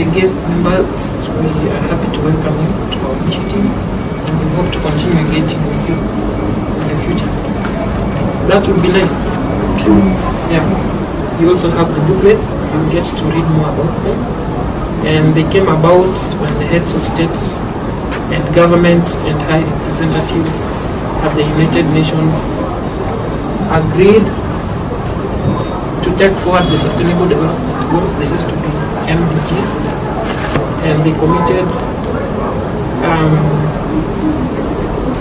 the guest members, we are happy to welcome you to our initiative, and we hope to continue engaging with you in the future. That would be nice. True. Yeah. You also have the booklets, you get to read more about them. And they came about when the heads of states and government and high representatives at the United Nations agreed to take forward the Sustainable Development Goals. They used to be SDGs, and they committed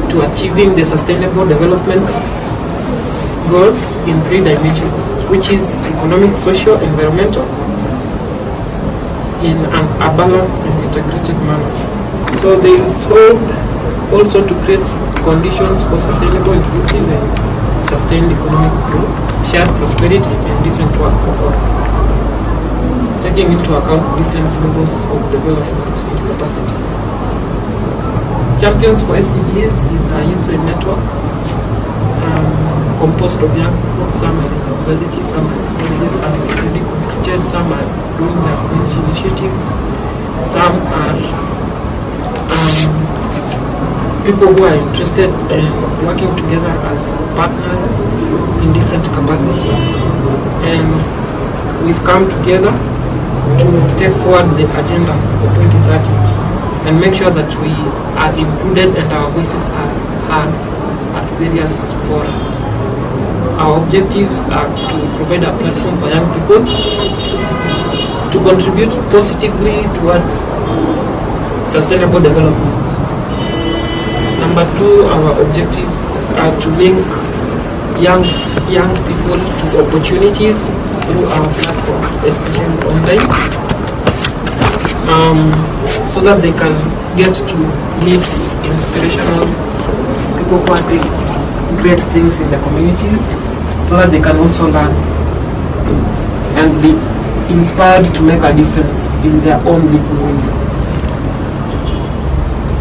to achieving the Sustainable Development Goals in 3 dimensions, which is economic, social, environmental, in a balanced and integrated manner. So they sought also to create conditions for sustainable, inclusive, and sustained economic growth, shared prosperity, and decent work for all, taking into account different levels of development and capacity. Champions for SDGs is a youth-led network composed of young people. Some are in university, some are in colleges, some are already completed, some are doing their community initiatives, some are people who are interested in working together as partners in different capacities. And we've come together to take forward the agenda for 2030 and make sure that we are included and our voices are heard at various fora. Our objectives are to provide a platform for young people to contribute positively towards sustainable development. Number 2, our objectives are to link young people to opportunities through our platform, especially online, so that they can get to meet inspirational people who are doing great things in the communities, so that they can also learn and be inspired to make a difference in their own little ways.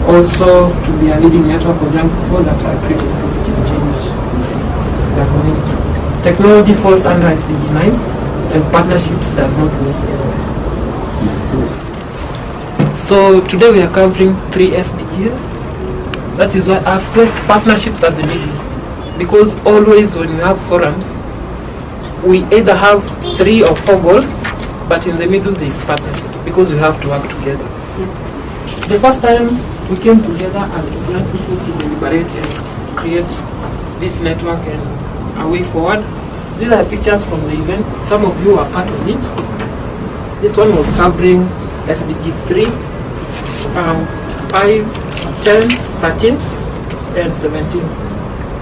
Also, to be a leading network of young people that are creating positive change in their community. Technology falls under SDG 9, and partnerships does not miss anywhere. So today we are covering 3 SDGs. That is why I've placed partnerships at the middle, because always when you have forums, we either have 3 or 4 goals, but in the middle there is partnership, because we have to work together. The first time we came together as young people to deliberate and create this network and a way forward. These are pictures from the event. Some of you are part of it. This one was covering SDG 3, 5, 10, 13, and 17.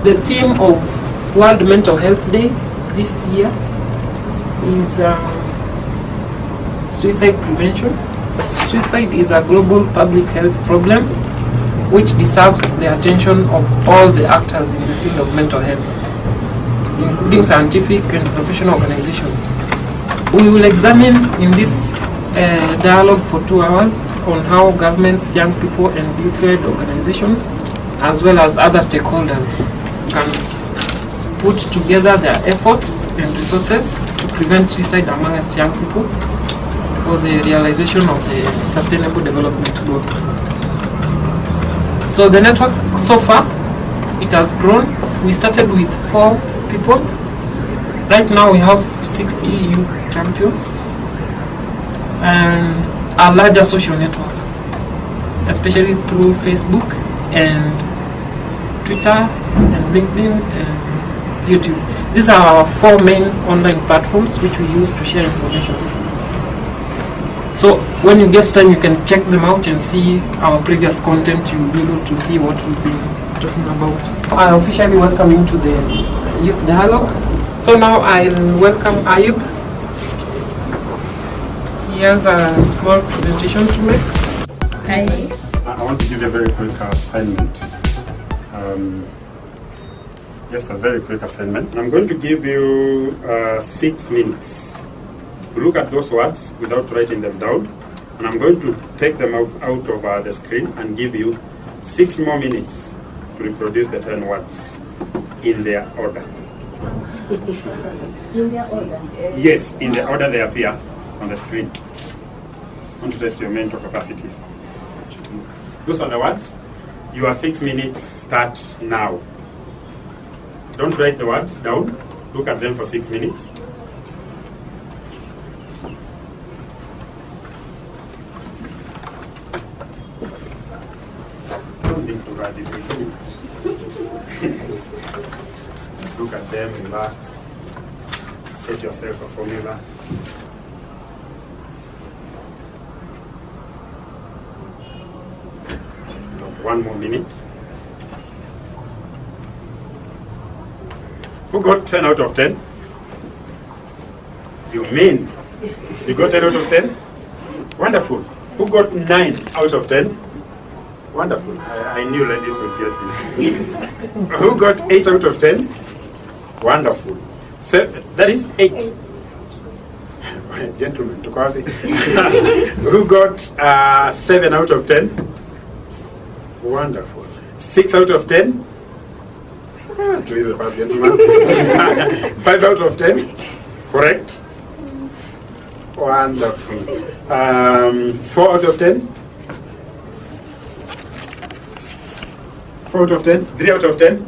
The theme of World Mental Health Day this year is suicide prevention. Suicide is a global public health problem which deserves the attention of all the actors in the field of mental health, including scientific and professional organizations. We will examine in this dialogue for 2 hours on how governments, young people, and youth-led organizations, as well as other stakeholders, can put together their efforts and resources to prevent suicide amongst young people for the realization of the Sustainable Development Goals. So the network so far, it has grown. We started with 4 people. Right now we have 60 youth champions and a larger social network, especially through Facebook and Twitter and LinkedIn and YouTube. These are our 4 main online platforms which we use to share information. So when you get time, you can check them out and see our previous content. You'll be able to see what we've been talking about. I officially welcome you to the Youth Dialogue. So now I'll welcome Ayub. He has a small presentation to make. Hi. I want to give you a very quick assignment. Just a very quick assignment. I'm going to give you 6 minutes. Look at those words without writing them down, and I'm going to take them out of the screen and give you 6 more minutes to reproduce the 10 words in their order. In their order? Yes, in the order they appear on the screen. I want to test your mental capacities. Those are the words. Your 6 minutes start now. Don't write the words down. Look at them for 6 minutes. Don't think too hard if you do. Just look at them, relax. Get yourself a formula. One more minute. Who got 10 out of 10? You mean? You got 10 out of 10? Wonderful. Who got 9 out of 10? Wonderful. I knew ladies would get this. Who got 8 out of 10? Wonderful. So, that is 8. Gentlemen, to coffee. Who got 7 out of 10? Wonderful. 6 out of 10? Please, gentlemen. 5 out of 10? Correct? Wonderful. 4 out of 10? 4 out of 10? 3 out of 10?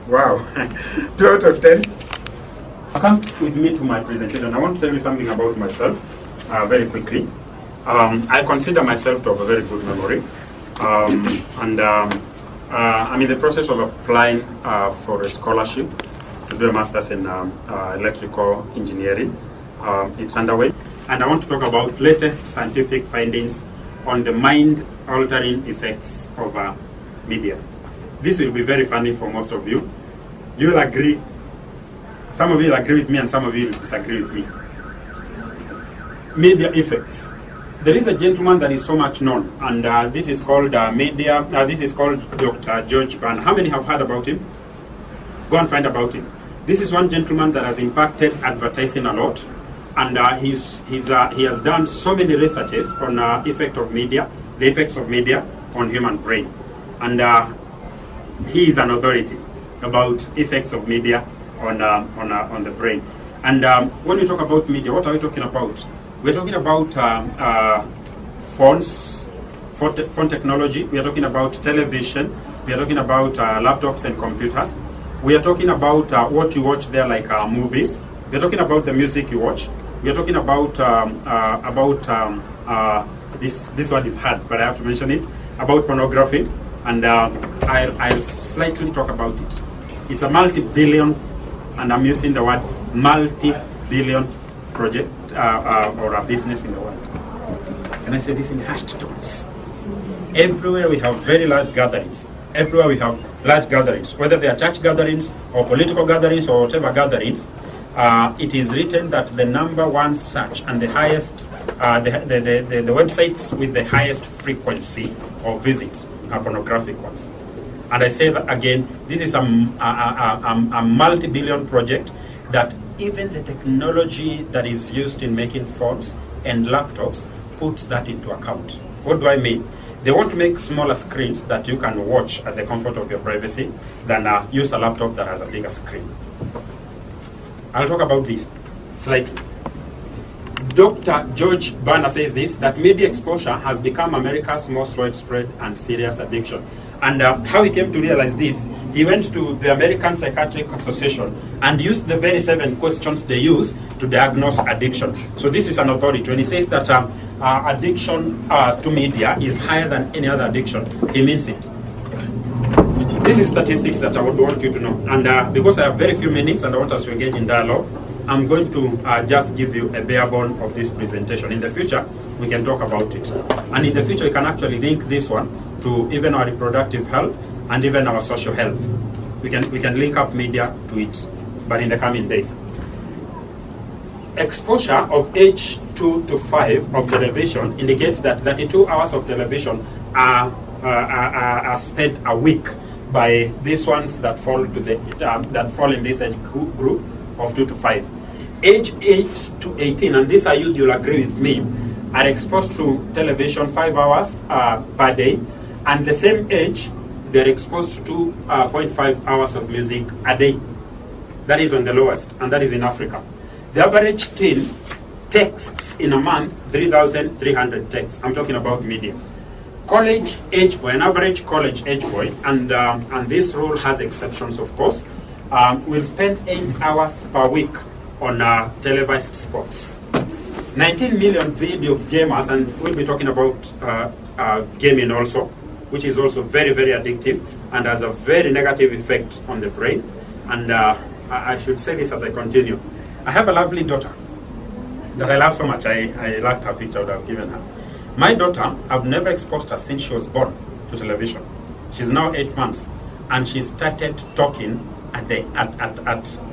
Wow. 2 out of 10? Come with me to my presentation. I want to tell you something about myself very quickly. I consider myself to have a very good memory. I'm in the process of applying for a scholarship to do a master's in electrical engineering. It's underway. And I want to talk about latest scientific findings on the mind-altering effects of media. This will be very funny for most of you. You will agree. Some of you will agree with me and some of you will disagree with me. Media effects. There is a gentleman that is so much known, and this is called this is called Dr. George Barna. How many have heard about him? Go and find about him. This is one gentleman that has impacted advertising a lot, and he has done so many researches on the effects of media on human brain, and he is an authority about effects of media on the brain. And when we talk about media, what are we talking about? We're talking about phones, phone technology. We are talking about television. We are talking about laptops and computers. We are talking about what you watch there, like movies. We are talking about the music you watch. We are talking about this one is hard, but I have to mention it, about pornography. And I'll slightly talk about it. It's a multi-billion, and I'm using the word multi-billion project or a business in the world. And I say this in hushed tones. Everywhere we have very large gatherings. Everywhere we have large gatherings, whether they are church gatherings or political gatherings or whatever gatherings, it is written that the number one search and the highest, the websites with the highest frequency of visit are pornographic ones. And I say that again, this is a multi-billion project that even the technology that is used in making phones and laptops puts that into account. What do I mean? They want to make smaller screens that you can watch at the comfort of your privacy than use a laptop that has a bigger screen. I'll talk about this slightly. Dr. George Barna says this, that media exposure has become America's most widespread and serious addiction. And how he came to realize this, he went to the American Psychiatric Association and used the very 7 questions they use to diagnose addiction. So this is an authority. When he says that addiction to media is higher than any other addiction, he means it. This is statistics that I would want you to know. And because I have very few minutes and I want us to engage in dialogue, I'm going to just give you a bare bone of this presentation. In the future, we can talk about it. And in the future, we can actually link this one to even our reproductive health and even our social health. We can link up media to it, but in the coming days. Exposure of age 2 to 5 of television indicates that 32 hours of television are spent a week by these ones that fall to that fall in this age group of 2 to 5. Age 8 to 18, and these are you'll agree with me, are exposed to television 5 hours per day, and the same age they're exposed to 2.5 hours of music a day. That is on the lowest, and that is in Africa. The average teen texts in a month, 3,300 texts. I'm talking about medium. College age boy, an average college age boy, and this rule has exceptions, of course, will spend 8 hours per week on televised sports. 19 million video gamers, and we'll be talking about gaming also, which is also very, very addictive and has a very negative effect on the brain. And I should say this as I continue. I have a lovely daughter that I love so much. I liked her picture that I've given her. My daughter, I've never exposed her since she was born to television. She's now 8 months, and she started talking at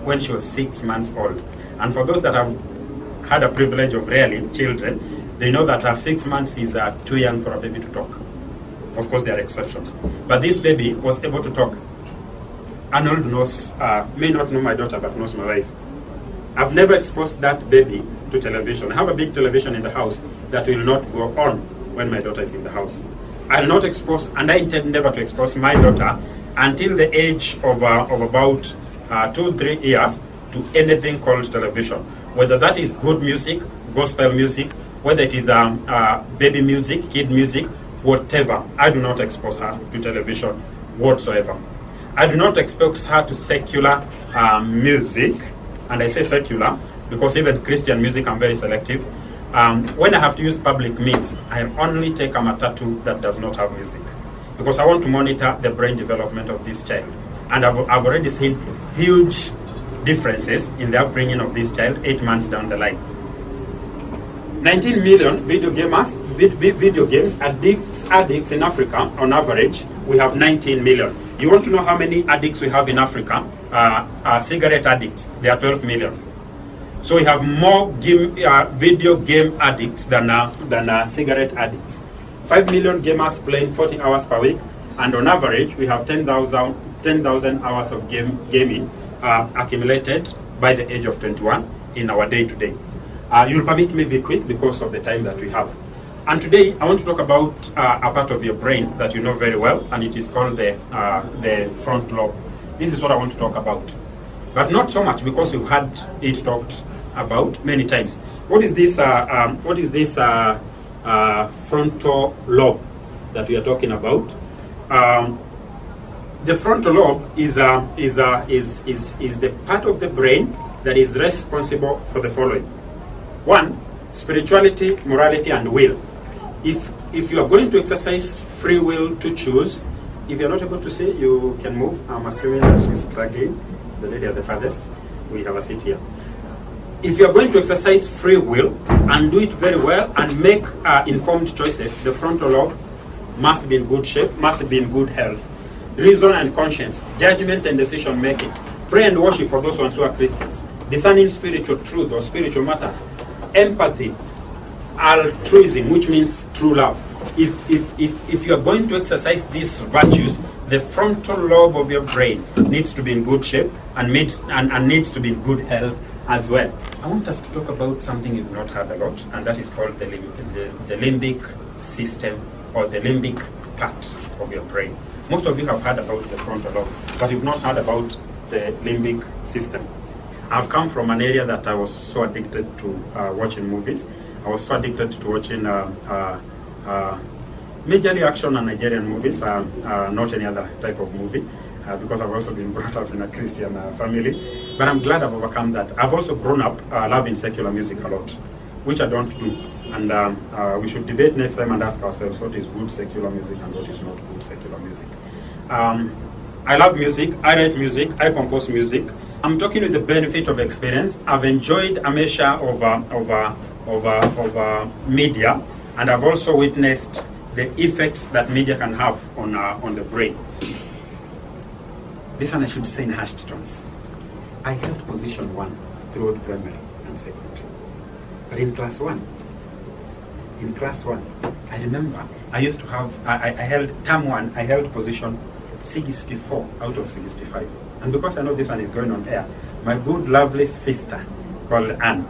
when she was 6 months old. And for those that have had a privilege of rearing children, they know that 6 months is too young for a baby to talk. Of course, there are exceptions. But this baby was able to talk. Arnold knows, may not know my daughter, but knows my wife. I've never exposed that baby to television. I have a big television in the house that will not go on when my daughter is in the house. I'll not expose, and I intend never to expose my daughter until the age of about 2-3 years to anything called television. Whether that is good music, gospel music, whether it is baby music, kid music, whatever. I do not expose her to television whatsoever. I do not expose her to secular music, and I say secular because even Christian music I'm very selective. When I have to use public means, I only take a matatu that does not have music, because I want to monitor the brain development of this child. And I've already seen huge differences in the upbringing of this child 8 months down the line. 19 million video gamers, video games addicts in Africa. On average, we have 19 million. You want to know how many addicts we have in Africa? Cigarette addicts, they are 12 million. So we have more video game addicts than cigarette addicts. 5 million gamers playing 40 hours per week, and on average, we have 10,000 hours of gaming accumulated by the age of 21 in our day-to-day. You'll permit me be quick because of the time that we have. And today, I want to talk about a part of your brain that you know very well, and it is called the frontal lobe. This is what I want to talk about. But not so much because you've had it talked about many times. What is this frontal lobe that we are talking about? The frontal lobe is the part of the brain that is responsible for the following. 1, spirituality, morality, and will. If you are going to exercise free will to choose, if you're not able to see, you can move. I'm assuming that she's struggling. The lady at the farthest. We have a seat here. If you're going to exercise free will and do it very well and make informed choices, the frontal lobe must be in good shape, must be in good health. Reason and conscience, judgment and decision making, prayer and worship for those ones who are Christians, discerning spiritual truth or spiritual matters, empathy, altruism, which means true love. If you are going to exercise these virtues, the frontal lobe of your brain needs to be in good shape and needs to be in good health as well. I want us to talk about something you've not heard a lot, and that is called the limbic system, or the limbic part of your brain. Most of you have heard about the frontal lobe, but you've not heard about the limbic system. I've come from an area that I was so addicted to watching movies. I was so addicted to watching majorly action and Nigerian movies, not any other type of movie, because I've also been brought up in a Christian family. But I'm glad I've overcome that. I've also grown up loving secular music a lot, which I don't do. And we should debate next time and ask ourselves what is good secular music and what is not good secular music. I love music, I write music, I compose music. I'm talking with the benefit of experience. I've enjoyed a measure of media, and I've also witnessed the effects that media can have on the brain. This one I should say in hushed tones. I held position 1 throughout primary and secondary. But in class 1, I remember I used to have, I held term 1, I held position 64 out of 65. And because I know this one is going on air, my good, lovely sister called Anne,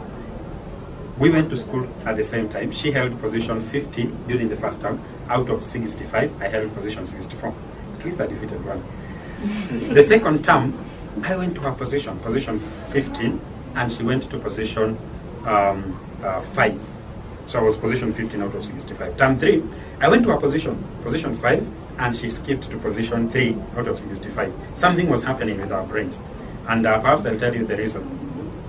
we went to school at the same time. She held position 50 during the first term. Out of 65, I held position 64. At least I defeated one. The second term, I went to her position 15, and she went to position 5. So I was position 15 out of 65. Term 3, I went to a position 5, and she skipped to position 3 out of 65. Something was happening with our brains. And perhaps I'll tell you the reason.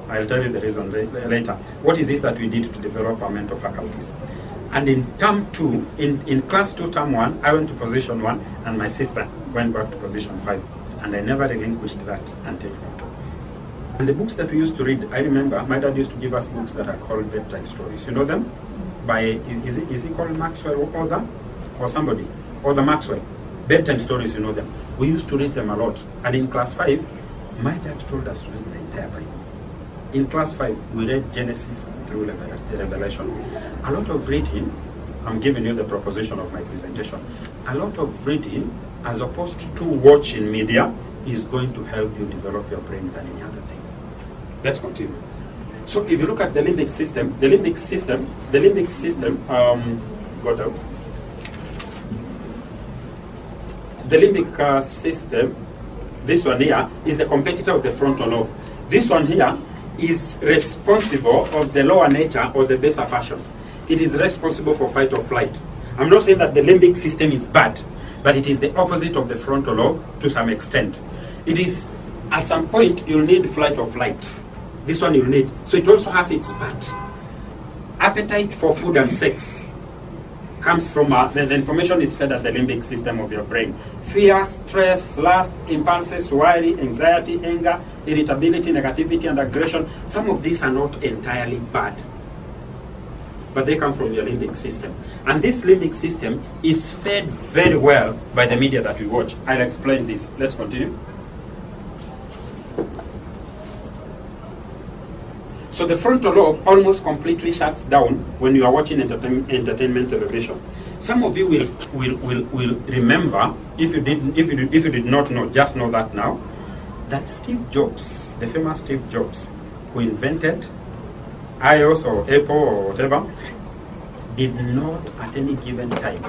Later. What is this that we did to develop our mental faculties? And in term 2, in class 2, term 1, I went to position 1, and my sister went back to position 5. And I never relinquished that until term 2. And the books that we used to read, I remember my dad used to give us books that are called bedtime stories. You know them? By, is he called Maxwell or somebody? Or the Maxwell. Bedtime stories, you know them. We used to read them a lot. And in class 5, my dad told us to read the entire Bible. In class 5, we read Genesis through Revelation. A lot of reading, I'm giving you the proposition of my presentation. A lot of reading, as opposed to watching media, is going to help you develop your brain than any other thing. Let's continue. So if you look at the limbic system, the limbic system, this one here, is the competitor of the frontal lobe. This one here is responsible of the lower nature or the baser passions. It is responsible for fight or flight. I'm not saying that the limbic system is bad, but it is the opposite of the frontal lobe to some extent. It is, at some point, you'll need flight or flight. This one you'll need. So it also has its part. Appetite for food and sex comes from, the information is fed at the limbic system of your brain. Fear, stress, lust, impulses, worry, anxiety, anger, irritability, negativity, and aggression. Some of these are not entirely bad, but they come from your limbic system. And this limbic system is fed very well by the media that we watch. I'll explain this. Let's continue. So the frontal lobe almost completely shuts down when you are watching entertainment television. Some of you will remember, if you did not know, just know that now, that Steve Jobs, the famous Steve Jobs, who invented iOS or Apple or whatever, did not at any given time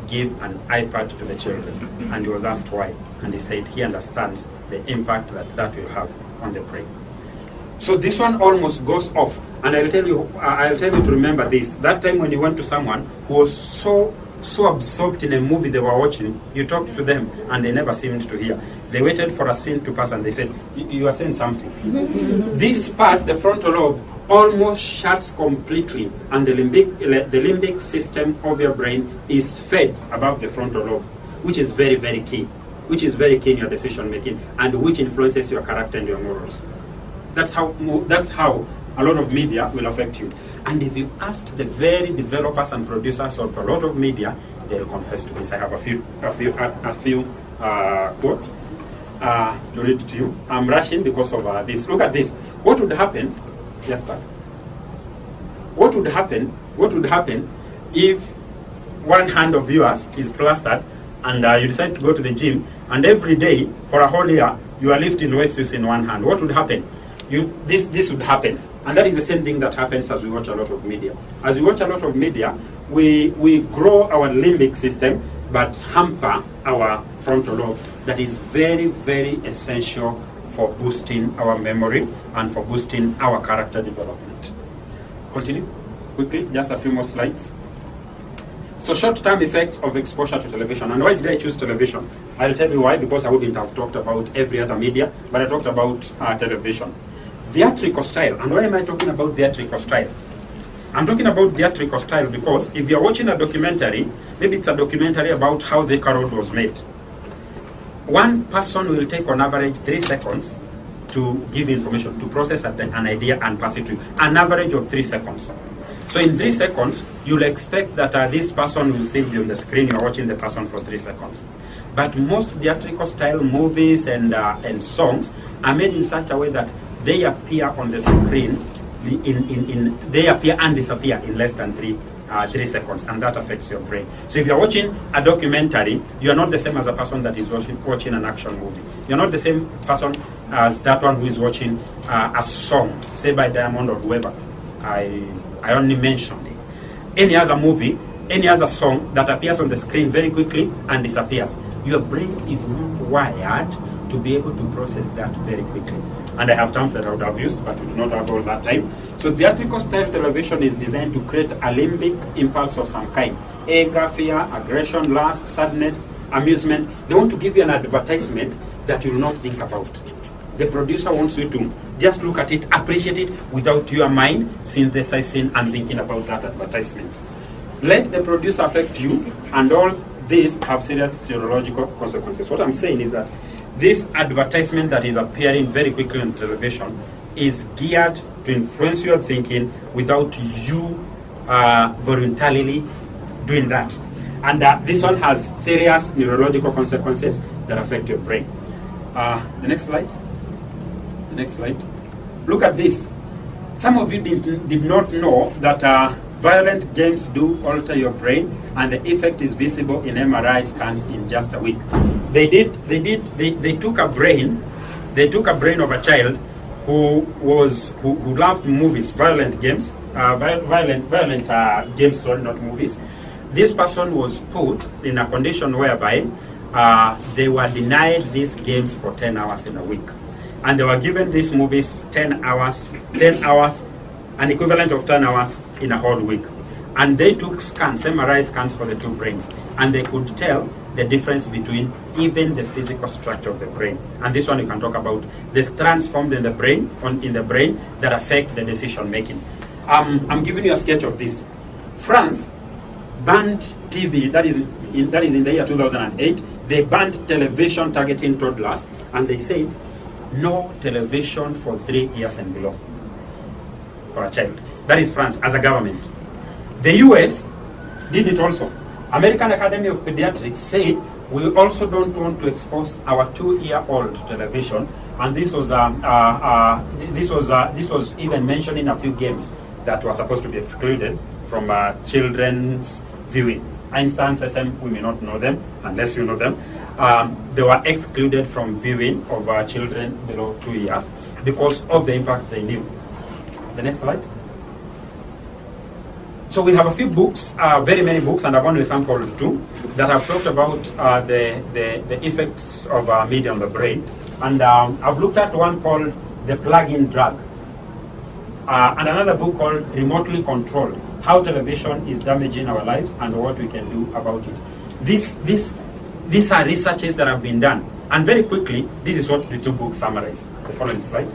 give an iPad to the children. And he was asked why. And he said he understands the impact that will have on the brain. So this one almost goes off. And I'll tell you to remember this. That time when you went to someone who was so absorbed in a movie they were watching, you talked to them and they never seemed to hear. They waited for a scene to pass and they said, you are saying something. This part, the frontal lobe, almost shuts completely, and the limbic system of your brain is fed above the frontal lobe, which is very, very key. Which is very key in your decision making, and which influences your character and your morals. That's how a lot of media will affect you. And if you asked the very developers and producers of a lot of media, they'll confess to this. I have a few quotes to read to you. I'm rushing because of this. Look at this. What would happen? Yes, but what would happen if one hand of yours is plastered and you decide to go to the gym, and every day for a whole year you are lifting weights using one hand? What would happen? This would happen. And that is the same thing that happens as we watch a lot of media. As we watch a lot of media, we grow our limbic system, but hamper our frontal lobe. That is very, very essential for boosting our memory and for boosting our character development. Continue quickly, just a few more slides. So short-term effects of exposure to television. And why did I choose television? I'll tell you why, because I wouldn't have talked about every other media, but I talked about television. Theatrical style. And why am I talking about theatrical style? I'm talking about theatrical style because if you're watching a documentary, maybe it's a documentary about how the car road was made. One person will take on average 3 seconds to give information, to process an idea and pass it to you. An average of 3 seconds. So in 3 seconds, you'll expect that this person will still be on the screen. You're watching the person for 3 seconds. But most theatrical style movies and songs are made in such a way that they appear on the screen, they appear and disappear in less than 3 seconds, and that affects your brain. So if you're watching a documentary, you're not the same as a person that is watching an action movie. You're not the same person as that one who is watching a song, say by Diamond or whoever. I only mentioned it. Any other movie, any other song that appears on the screen very quickly and disappears. Your brain is not wired to be able to process that very quickly. and I have terms that I would have used, but we do not have all that time. So theatrical style television is designed to create a limbic impulse of some kind. Anger, fear, aggression, lust, sadness, amusement. They want to give you an advertisement that you will not think about. The producer wants you to just look at it, appreciate it, without your mind synthesizing and thinking about that advertisement. Let the producer affect you, and all these have serious neurological consequences. What I'm saying is that this advertisement that is appearing very quickly on television is geared to influence your thinking without you voluntarily doing that. And this one has serious neurological consequences that affect your brain. The next slide. The next slide. Look at this. Some of you did not know that violent games do alter your brain, and the effect is visible in MRI scans in just a week. They took a brain of a child who loved movies, violent games, games, sorry, not movies. This person was put in a condition whereby they were denied these games for 10 hours in a week. And they were given these movies 10 hours, an equivalent of 10 hours in a whole week. And they took scans, MRI scans for the two brains, and they could tell the difference between even the physical structure of the brain. And this one you can talk about the strands formed in the brain that affect the decision making. I'm giving you a sketch of this. France banned TV, that is in the year 2008. They banned television targeting toddlers, and they said no television for 3 years and below for a child. That is France as a government. The US did it also. American Academy of Pediatrics said we also don't want to expose our 2-year-old to television, and this was even mentioned in a few games that were supposed to be excluded from children's viewing. Einstein, SM, we may not know them unless you know them. They were excluded from viewing of children below 2 years because of the impact they knew. The next slide. So we have a few books, very many books, and I've only sampled 2 that have talked about the effects of media on the brain. And I've looked at one called The Plug-in Drug, and another book called Remotely Controlled, How Television is Damaging Our Lives and What We Can Do About It. These are researches that have been done. And very quickly, this is what the 2 books summarize. The following slide.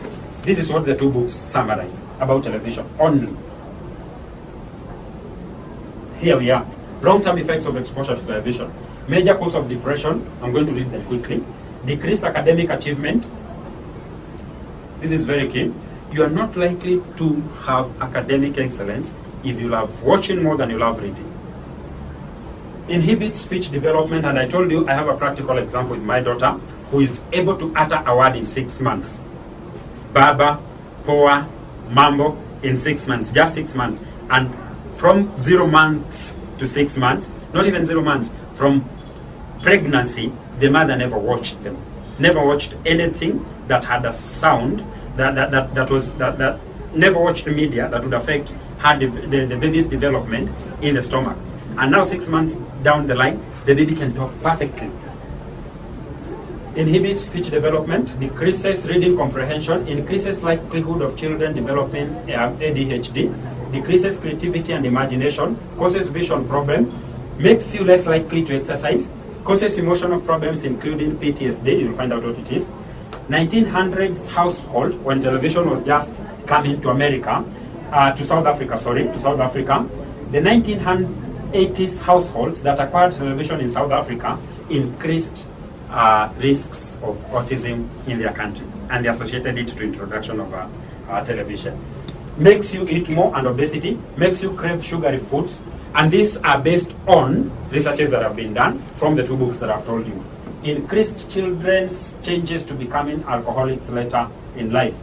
This is what the 2 books summarize about television only. Here we are. Long-term effects of exposure to television. Major cause of depression. I'm going to read them quickly. Decreased academic achievement. This is very key. You are not likely to have academic excellence if you love watching more than you love reading. Inhibits speech development, and I told you I have a practical example with my daughter who is able to utter a word in 6 months. Baba, Poa, Mambo in 6 months, just 6 months. And from 0 months to 6 months, not even 0 months, from pregnancy, the mother never watched them. Never watched anything that had a sound, that never watched media that would affect her, the baby's development in the stomach. And now 6 months down the line, the baby can talk perfectly. Inhibits speech development, decreases reading comprehension, increases likelihood of children developing ADHD, decreases creativity and imagination, causes vision problem, makes you less likely to exercise, causes emotional problems including PTSD, you'll find out what it is. 1900s household, when television was just coming to America, to South Africa, the 1980s households that acquired television in South Africa increased risks of autism in their country, and they associated it to introduction of television. Makes you eat more and obesity, makes you crave sugary foods, and these are based on researches that have been done from the 2 books that I've told you. Increased children's changes to becoming alcoholics later in life.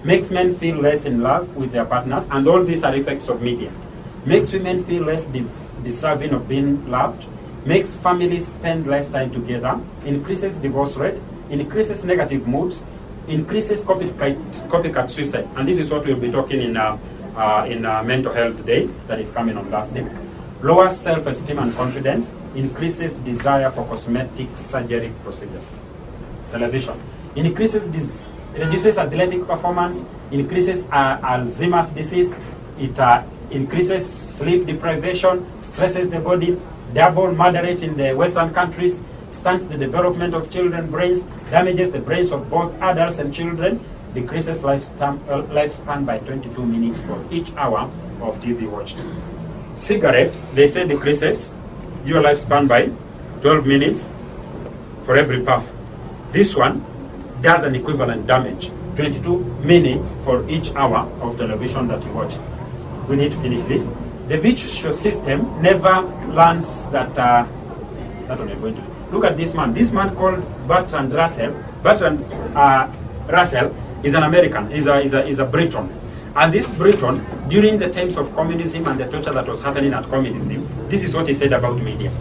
Makes men feel less in love with their partners, and all these are effects of media. Makes women feel less deserving of being loved. Makes families spend less time together. Increases divorce rate. Increases negative moods. Increases copycat suicide, and this is what we'll be talking in Mental Health Day that is coming on Thursday. Lowers self-esteem and confidence, increases desire for cosmetic surgery procedures. Television increases reduces athletic performance, increases Alzheimer's disease, it increases sleep deprivation, stresses the body, double murder rate in the Western countries, stunts the development of children's brains, damages the brains of both adults and children, decreases lifespan by 22 minutes for each hour of TV watched. Cigarette, they say, decreases your lifespan by 12 minutes for every puff. This one does an equivalent damage, 22 minutes for each hour of television that you watch. We need to finish this. The visual system never learns that, that one we're going to do. Look at this man. This man called Bertrand Russell. Bertrand Russell is an American, is a Briton. And this Briton, during the times of communism and the torture that was happening at communism, this is what he said about media.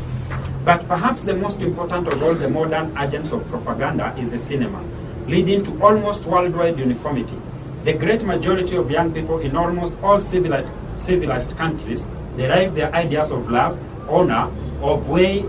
But perhaps the most important of all the modern agents of propaganda is the cinema, leading to almost worldwide uniformity. The great majority of young people in almost all civilized countries derive their ideas of love, honor, of way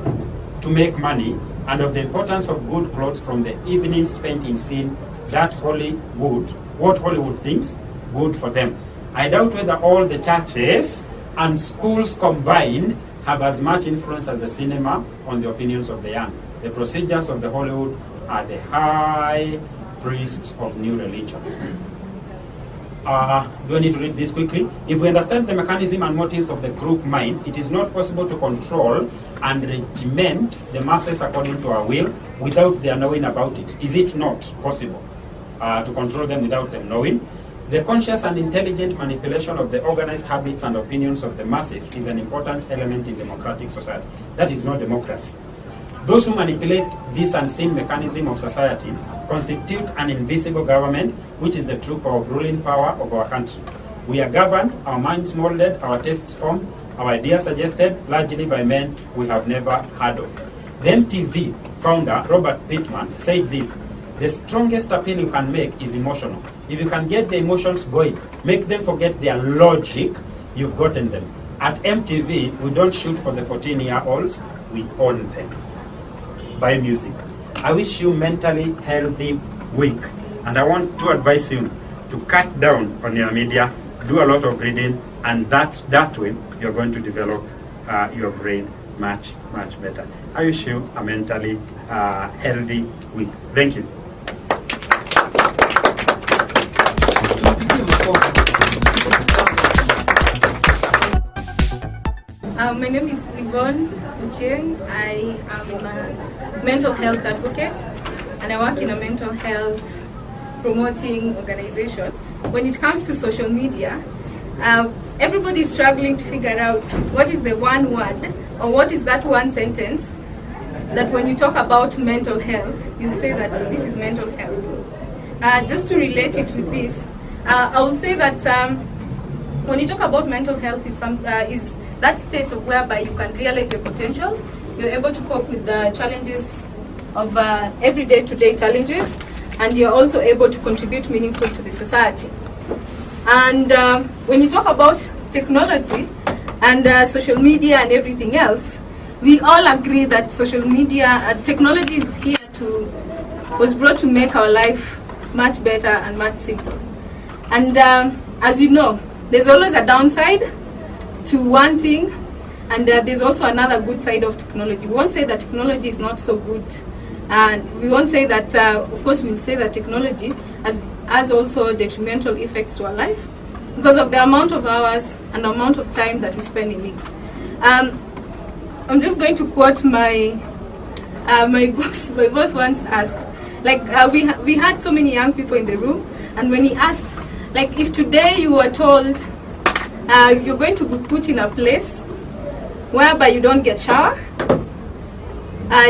to make money, and of the importance of good clothes from the evening spent in seeing that what Hollywood thinks good for them. I doubt whether all the churches and schools combined have as much influence as the cinema on the opinions of the young. The procedures of the Hollywood are the high priests of new religion. Do I need to read this quickly? If we understand the mechanism and motives of the group mind, it is not possible to control and regiment the masses according to our will without their knowing about it. Is it not possible to control them without them knowing? The conscious and intelligent manipulation of the organized habits and opinions of the masses is an important element in democratic society. That is not democracy. Those who manipulate this unseen mechanism of society constitute an invisible government, which is the true ruling power of our country. We are governed, our minds molded, our tastes formed, our ideas suggested, largely by men we have never heard of. The MTV founder, Robert Pittman, said this: the strongest appeal you can make is emotional. If you can get the emotions going, make them forget their logic, you've gotten them. At MTV, we don't shoot for the 14-year-olds, we own them. Buy music. I wish you mentally healthy week, and I want to advise you to cut down on your media, do a lot of reading, and that way you're going to develop your brain much better. I wish you a mentally healthy week. Thank you. My name is Yvonne Ucheng. I am a mental health advocate, and I work in a mental health promoting organization. When it comes to social media, everybody is struggling to figure out what is the one word or what is that one sentence that when you talk about mental health, you'll say that this is mental health. Just to relate it with this, I would say that when you talk about mental health is that state of whereby you can realize your potential, you're able to cope with the challenges of everyday to-day challenges, and you're also able to contribute meaningfully to the society. And when you talk about technology and social media and everything else, we all agree that social media, technology is here was brought to make our life much better and much simpler. And as you know, there's always a downside to one thing, and there's also another good side of technology. We won't say that technology is not so good, and we won't say that, of course we'll say that technology has also detrimental effects to our life because of the amount of hours and the amount of time that we spend in it. I'm just going to quote my boss. My boss once asked, we had so many young people in the room, and when he asked, if today you were told you're going to be put in a place whereby you don't get shower,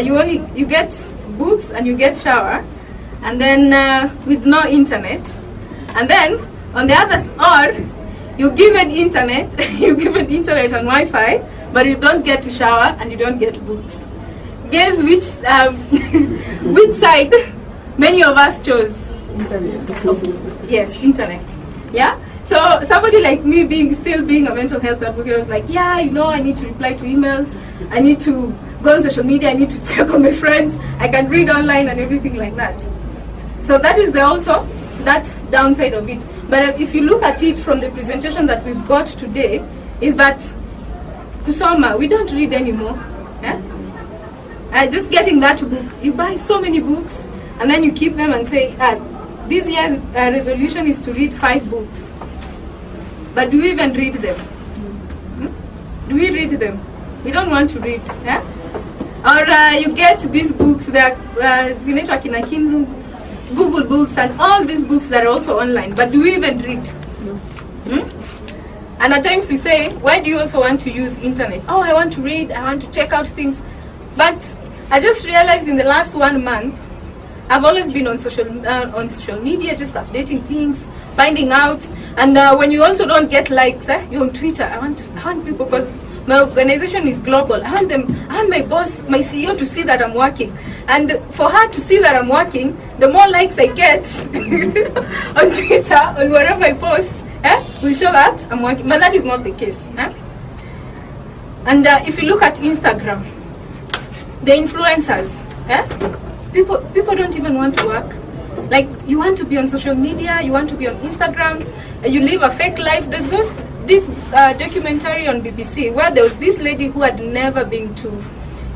you get books and you get shower, and then with no internet, and then on the other or you're given internet, and Wi-Fi, but you don't get to shower and you don't get books. Guess which which side many of us chose? Internet. Yes, internet. Yeah. So somebody like me still being a mental health advocate was like, yeah, I need to reply to emails, I need to go on social media, I need to check on my friends, I can read online and everything like that. So that is also that downside of it. But if you look at it from the presentation that we've got today, is that kusoma, we don't read anymore. Just getting that book, you buy so many books, and then you keep them and say, this year's resolution is to read 5 books. But do we even read them? Do we read them? We don't want to read. Or you get these books, they are Google books and all these books that are also online, but do we even read? And at times we say, why do you also want to use internet? Oh, I want to read, I want to check out things. But I just realized in the last 1 month, I've always been on social media, just updating things, finding out. And when you also don't get likes, you're on Twitter. I want people, because my organization is global. I want my boss, my CEO to see that I'm working. And for her to see that I'm working, the more likes I get on Twitter, on wherever I post, will show that I'm working. But that is not the case. And if you look at Instagram, the influencers, people don't even want to work. Like, you want to be on social media, you want to be on Instagram, you live a fake life. There's this documentary on BBC where there was this lady who had never been to,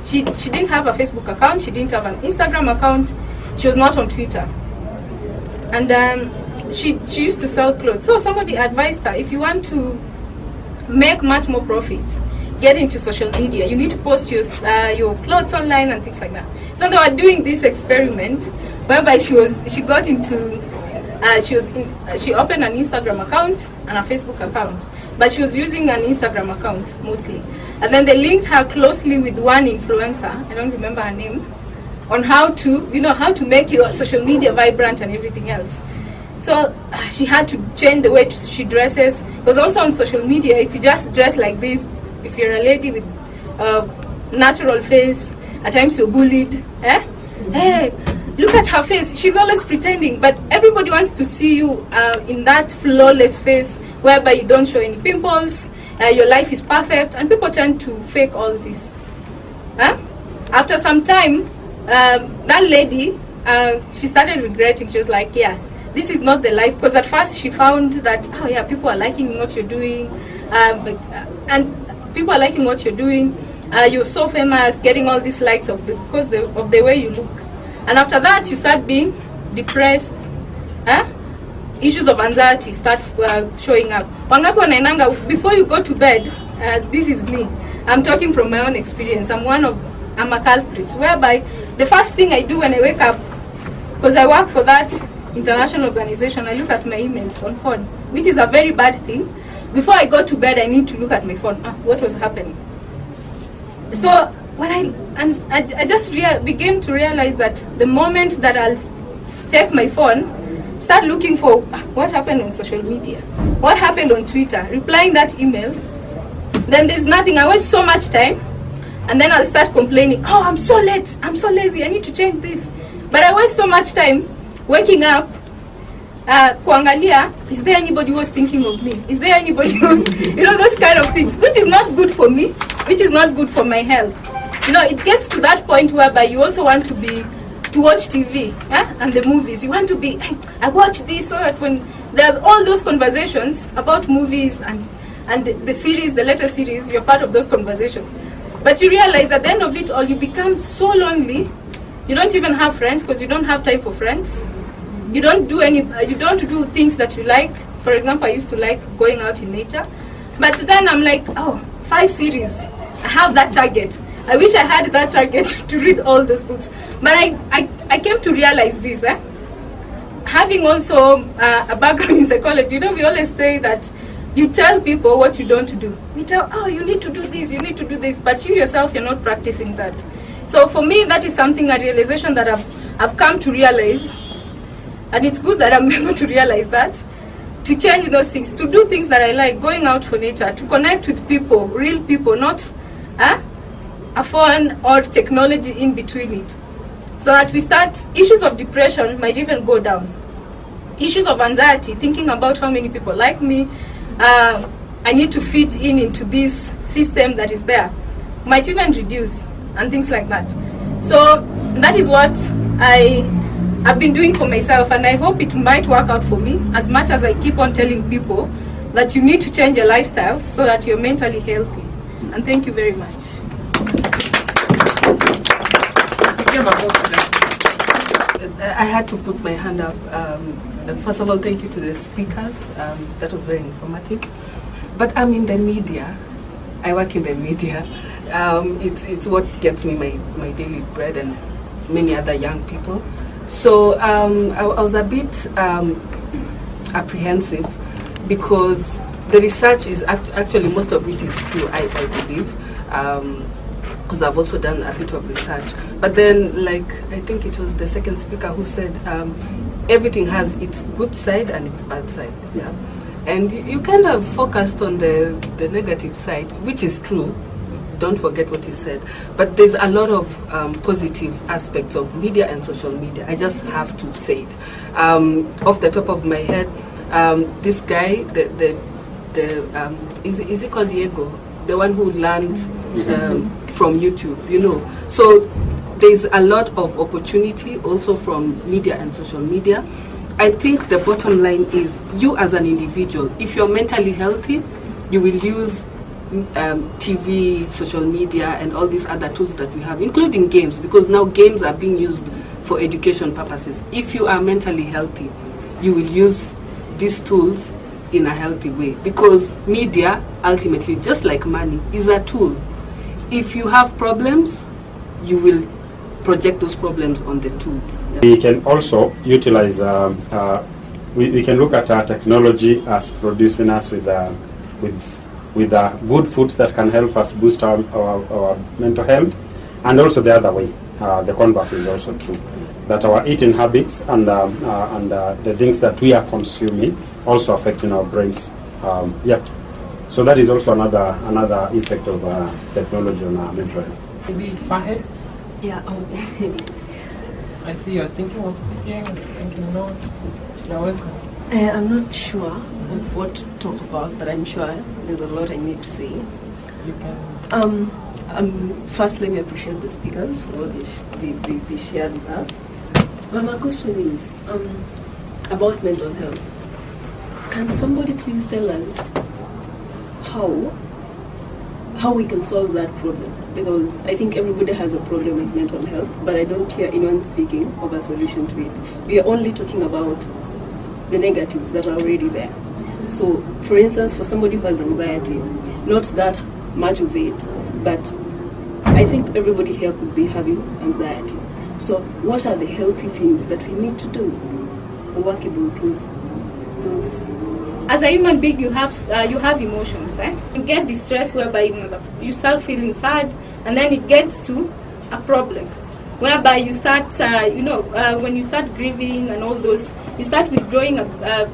she didn't have a Facebook account, she didn't have an Instagram account, she was not on Twitter. And she used to sell clothes. So somebody advised her, if you want to make much more profit, get into social media. You need to post your clothes online and things like that. So they were doing this experiment whereby she opened an Instagram account and a Facebook account, but she was using an Instagram account mostly. And then they linked her closely with one influencer, I don't remember her name, on how to make your social media vibrant and everything else. So she had to change the way she dresses, because also on social media, if you just dress like this, if you're a lady with a natural face, at times you're bullied. Hey, look at her face, she's always pretending, but everybody wants to see you in that flawless face, whereby you don't show any pimples, your life is perfect, and people tend to fake all this. After some time, that lady, she started regretting. She was like, yeah, this is not the life, because at first she found that, oh yeah, people are liking what you're doing, and people are liking what you're doing, you're so famous, getting all these likes because of the way you look. And after that, you start being depressed. Issues of anxiety start showing up. Before you go to bed, this is me. I'm talking from my own experience. I'm a culprit, whereby the first thing I do when I wake up, because I work for that international organization, I look at my emails on phone, which is a very bad thing. Before I go to bed, I need to look at my phone. What was happening? So when I just began to realize that the moment that I'll take my phone, start looking for what happened on social media, what happened on Twitter, replying that email, then there's nothing. I waste so much time, and then I'll start complaining, oh, I'm so late, I'm so lazy, I need to change this. But I waste so much time waking up, kuangalia, is there anybody who was thinking of me? Is there anybody who's, those kind of things, which is not good for me, which is not good for my health. It gets to that point whereby you also want to watch TV and the movies. You want to be, I watch this, so that when there are all those conversations about movies and the series, the latest series, you're part of those conversations. But you realize at the end of it all, you become so lonely. You don't even have friends, because you don't have time for friends. You don't do things that you like. For example, I used to like going out in nature. But then I'm like, 5 series. I have that target. I wish I had that target to read all those books. But I came to realize this. Having also a background in psychology, we always say that you tell people what you don't do. We tell, you need to do this, you need to do this. But you yourself, you're not practicing that. So for me, that is something, a realization that I've come to realize. And it's good that I'm able to realize that. To change those things, to do things that I like, going out for nature, to connect with people, real people, not a phone or technology in between it. So that we start, issues of depression might even go down. Issues of anxiety, thinking about how many people like me, I need to fit into this system that is there, might even reduce, and things like that. So that is what I I've been doing for myself, and I hope it might work out for me, as much as I keep on telling people that you need to change your lifestyle so that you're mentally healthy. And thank you very much. I had to put my hand up. First of all, thank you to the speakers. That was very informative. But I'm in the media. I work in the media. It's what gets me my daily bread and many other young people. So I was a bit apprehensive because the research is actually, most of it is true, I believe. Because I've also done a bit of research. But then, like, I think it was the second speaker who said everything has its good side and its bad side. Yeah, and you kind of focused on the negative side, which is true. Don't forget what he said. But there's a lot of positive aspects of media and social media. I just have to say it. Off the top of my head, this guy, is he called Diego? The one who learned from YouTube, you know. So there's a lot of opportunity also from media and social media. I think the bottom line is you as an individual, if you're mentally healthy, you will use TV, social media, and all these other tools that we have, including games, because now games are being used for education purposes. If you are mentally healthy, you will use these tools in a healthy way, because media, ultimately, just like money, is a tool. If you have problems, you will project those problems on the tools. Yeah. We can also utilize, we can look at our technology as producing us with good foods that can help us boost our mental health, and also the other way, the converse is also true, that our eating habits and the things that we are consuming also affecting our brains. Yeah, so that is also another effect of technology on our mental health. Maybe Fahed? Yeah. I see you're thinking of speaking, thinking not. You're welcome. I'm not sure of what to talk about, but I'm sure there's a lot I need to say. You can. First, let me appreciate the speakers for what they shared with us. But my question is about mental health. Can somebody please tell us how we can solve that problem? Because I think everybody has a problem with mental health, but I don't hear anyone speaking of a solution to it. We are only talking about the negatives that are already there. So, for instance, for somebody who has anxiety, not that much of it, but I think everybody here could be having anxiety. So, what are the healthy things that we need to do? Workable things. As a human being, you have emotions. You get distressed whereby you start feeling sad, and then it gets to a problem whereby you start, when you start grieving and all those, you start withdrawing a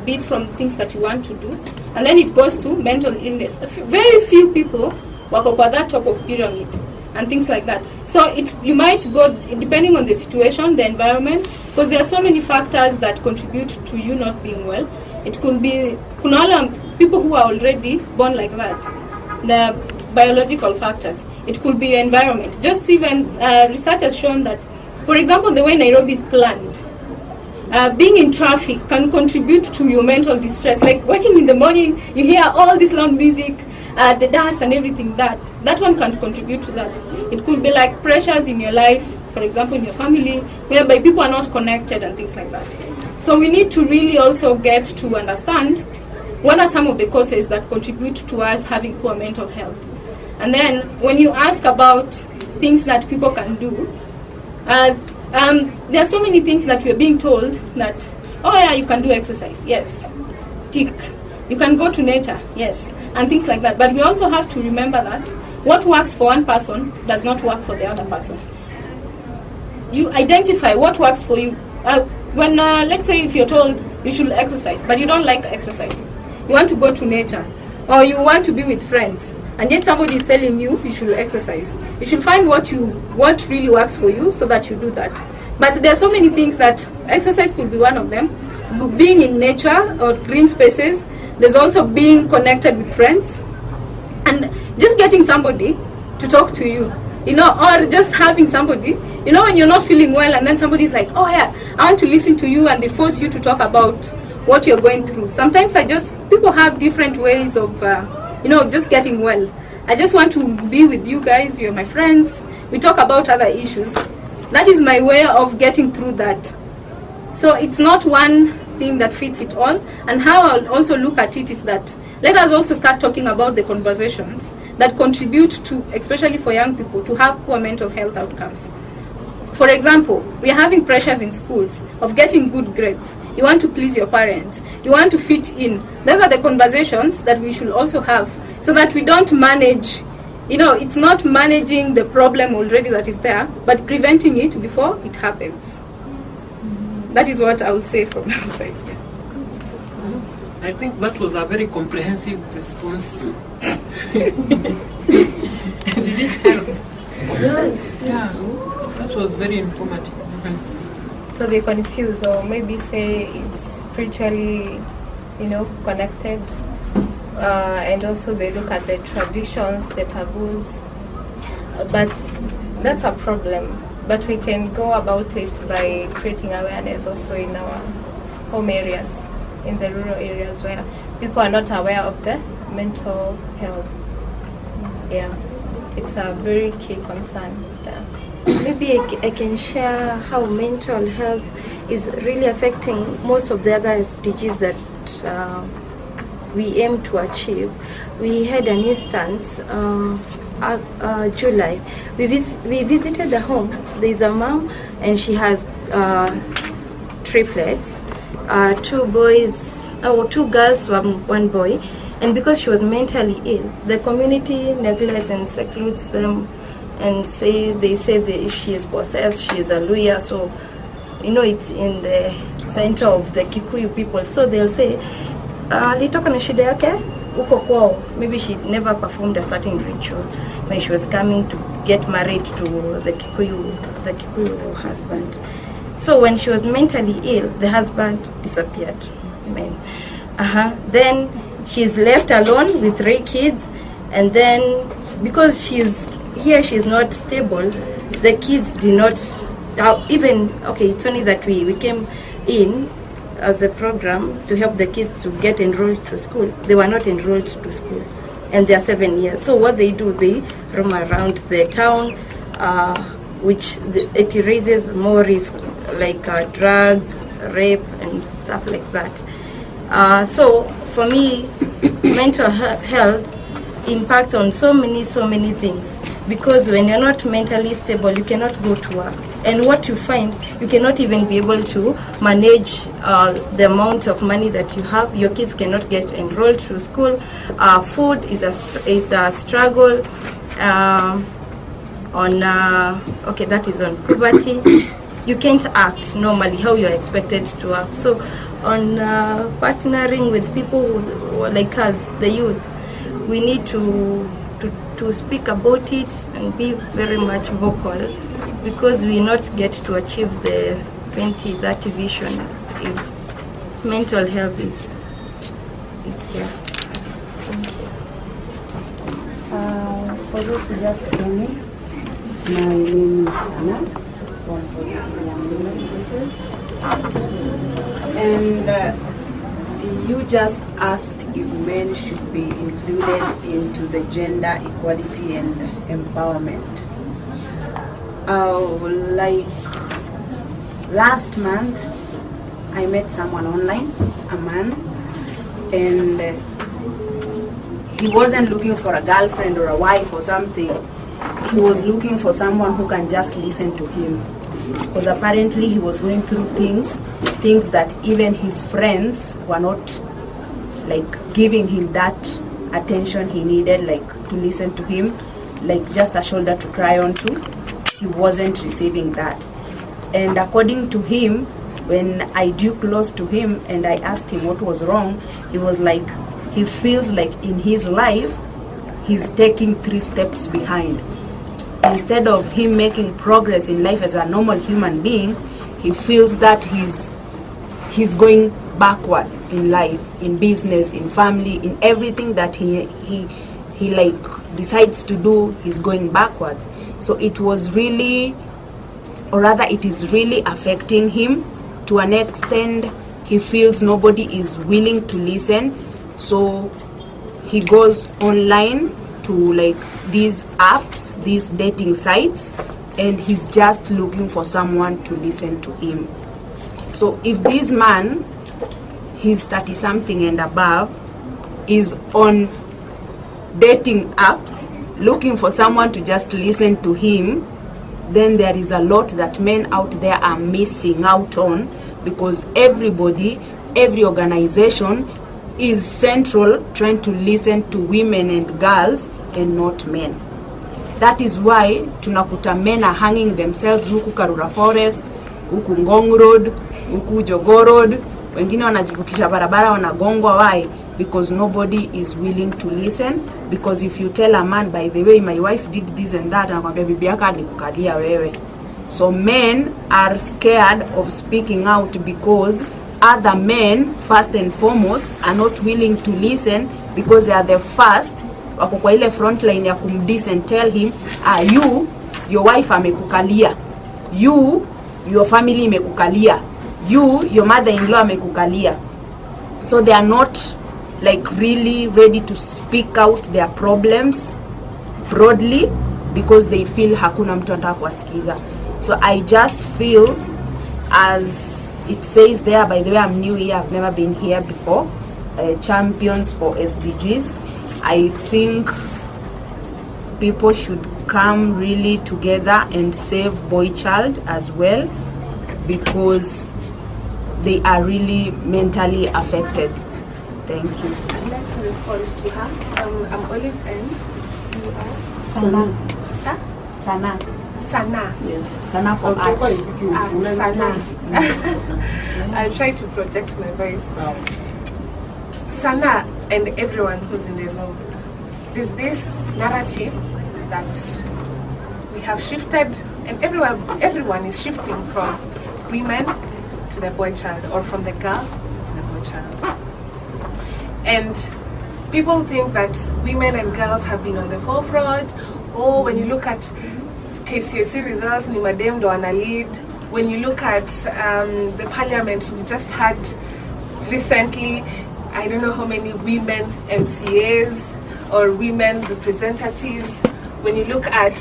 bit from things that you want to do, and then it goes to mental illness. Very few people work up at that top of pyramid and things like that. So you might go, depending on the situation, the environment, because there are so many factors that contribute to you not being well. It could be people who are already born like that, the biological factors. It could be environment. Just even research has shown that, for example, the way Nairobi is planned, being in traffic can contribute to your mental distress. Like waking in the morning, you hear all this loud music, the dust and everything. That one can contribute to that. It could be like pressures in your life, for example, in your family, whereby people are not connected and things like that. So we need to really also get to understand what are some of the causes that contribute to us having poor mental health. And then when you ask about things that people can do, there are so many things that we're being told that, oh yeah, you can do exercise, yes, tick. You can go to nature, yes, and things like that. But we also have to remember that what works for one person does not work for the other person. You identify what works for you. When let's say if you're told you should exercise, but you don't like exercise, you want to go to nature, or you want to be with friends, and yet somebody is telling you you should exercise, you should find what really works for you so that you do that. But there are so many things that exercise could be one of them. Being in nature or green spaces. There's also being connected with friends, and just getting somebody to talk to you. you know, or just having somebody, you know, when you're not feeling well and then somebody's like, oh yeah, I want to listen to you, and they force you to talk about what you're going through. Sometimes people have different ways of, you know, just getting well. I just want to be with you guys, you're my friends, we talk about other issues. That is my way of getting through that. So it's not one thing that fits it all. And how I'll also look at it is that let us also start talking about the conversations that contribute to, especially for young people, to have poor mental health outcomes. For example, we are having pressures in schools of getting good grades. You want to please your parents. You want to fit in. Those are the conversations that we should also have so that we don't manage, you know, it's not managing the problem already that is there, but preventing it before it happens. That is what I would say from my side. Yeah. I think that was a very comprehensive response. Did it help? Yes. Yeah, that was very informative. So they confuse, or maybe say it's spiritually, you know, connected, and also they look at the traditions, the taboos, but that's a problem. But we can go about it by creating awareness also in our home areas, in the rural areas where people are not aware of the mental health. Yeah, it's a very key concern there. Maybe I can share how mental health is really affecting most of the other SDGs that we aim to achieve. We had an instance, July. We visited the home. There's a mom and she has triplets, 2 boys, or 2 girls, 1 boy. And because she was mentally ill, the community neglects and secludes them and they say that she is possessed, she is a Luya, so you know it's in the center of the Kikuyu people. So they'll say, alitoka na shida yake uko kwao. Maybe she never performed a certain ritual when she was coming to get married to the Kikuyu husband. So when she was mentally ill, the husband disappeared. Then she's left alone with 3 kids, and then because she's not stable, the kids did not it's only that we came in as a program to help the kids to get enrolled to school. They were not enrolled to school, and they're 7 years. So what they do, they roam around the town, which it raises more risk, like drugs, rape, and stuff like that. So for me, mental health impacts on so many things, because when you're not mentally stable, you cannot go to work. And what you find, you cannot even be able to manage the amount of money that you have. Your kids cannot get enrolled to school. Food is a struggle. That is on poverty. You can't act normally how you're expected to act. So on partnering with people like us, the youth, we need to speak about it and be very much vocal, because we not get to achieve the 2030 vision if mental health is there. Thank you. For those who just came in, my name is Anna from Positive Young Women Voices. And you just asked if men should be included into the gender equality and empowerment. Like last month, I met someone online, a man, and he wasn't looking for a girlfriend or a wife or something. He was looking for someone who can just listen to him, because apparently he was going through things that even his friends were not like giving him that attention he needed, like to listen to him, like just a shoulder to cry on to. He wasn't receiving that. And according to him, when I drew close to him and I asked him what was wrong, he was like, he feels like in his life he's taking 3 steps behind. Instead of him making progress in life as a normal human being, he feels that he's going backward in life, in business, in family, in everything that he like decides to do, he's going backwards. So it was really, or rather it is really affecting him to an extent. He feels nobody is willing to listen, so he goes online to like these apps, these dating sites, and he's just looking for someone to listen to him. So if this man, he's 30 something and above, is on dating apps looking for someone to just listen to him, then there is a lot that men out there are missing out on, because everybody, every organization is central trying to listen to women and girls and not men. That is why tunakuta men are hanging themselves huku Karura Forest, huku Ngong Road, huku Jogoo Road, wengine wanajivukisha barabara wanagongwa. Why? Because nobody is willing to listen. Because if you tell a man, by the way, my wife did this and that, anakwambia bibi yako alikukalia wewe. So men are scared of speaking out because other men, first and foremost, are not willing to listen, because they are the first wako kwa ile front line ya kumdiss and tell him, you, your wife amekukalia, you, your family imekukalia, you, your mother-in-law amekukalia. So they are not like really ready to speak out their problems broadly, because they feel hakuna mtu anataka kuwasikiza. So I just feel, as it says there, by the way, I'm new here, I've never been here before, champions for SDGs. I think people should come really together and save boy child as well, because they are really mentally affected. Thank you. I'd like to respond to her. I'm Olive and you are? Sana. Sana. Sana. Yeah. Sana for art. Sana. I'll try to project my voice. Sana and everyone who's in the room. There's this narrative that we have shifted, and everyone is shifting from women to the boy child, or from the girl to the boy child. And people think that women and girls have been on the forefront. Oh, when you look at KCSE results, ni madem ndo wana lead. When you look at the parliament, we've just had recently, I don't know how many women MCAs or women representatives. When you look at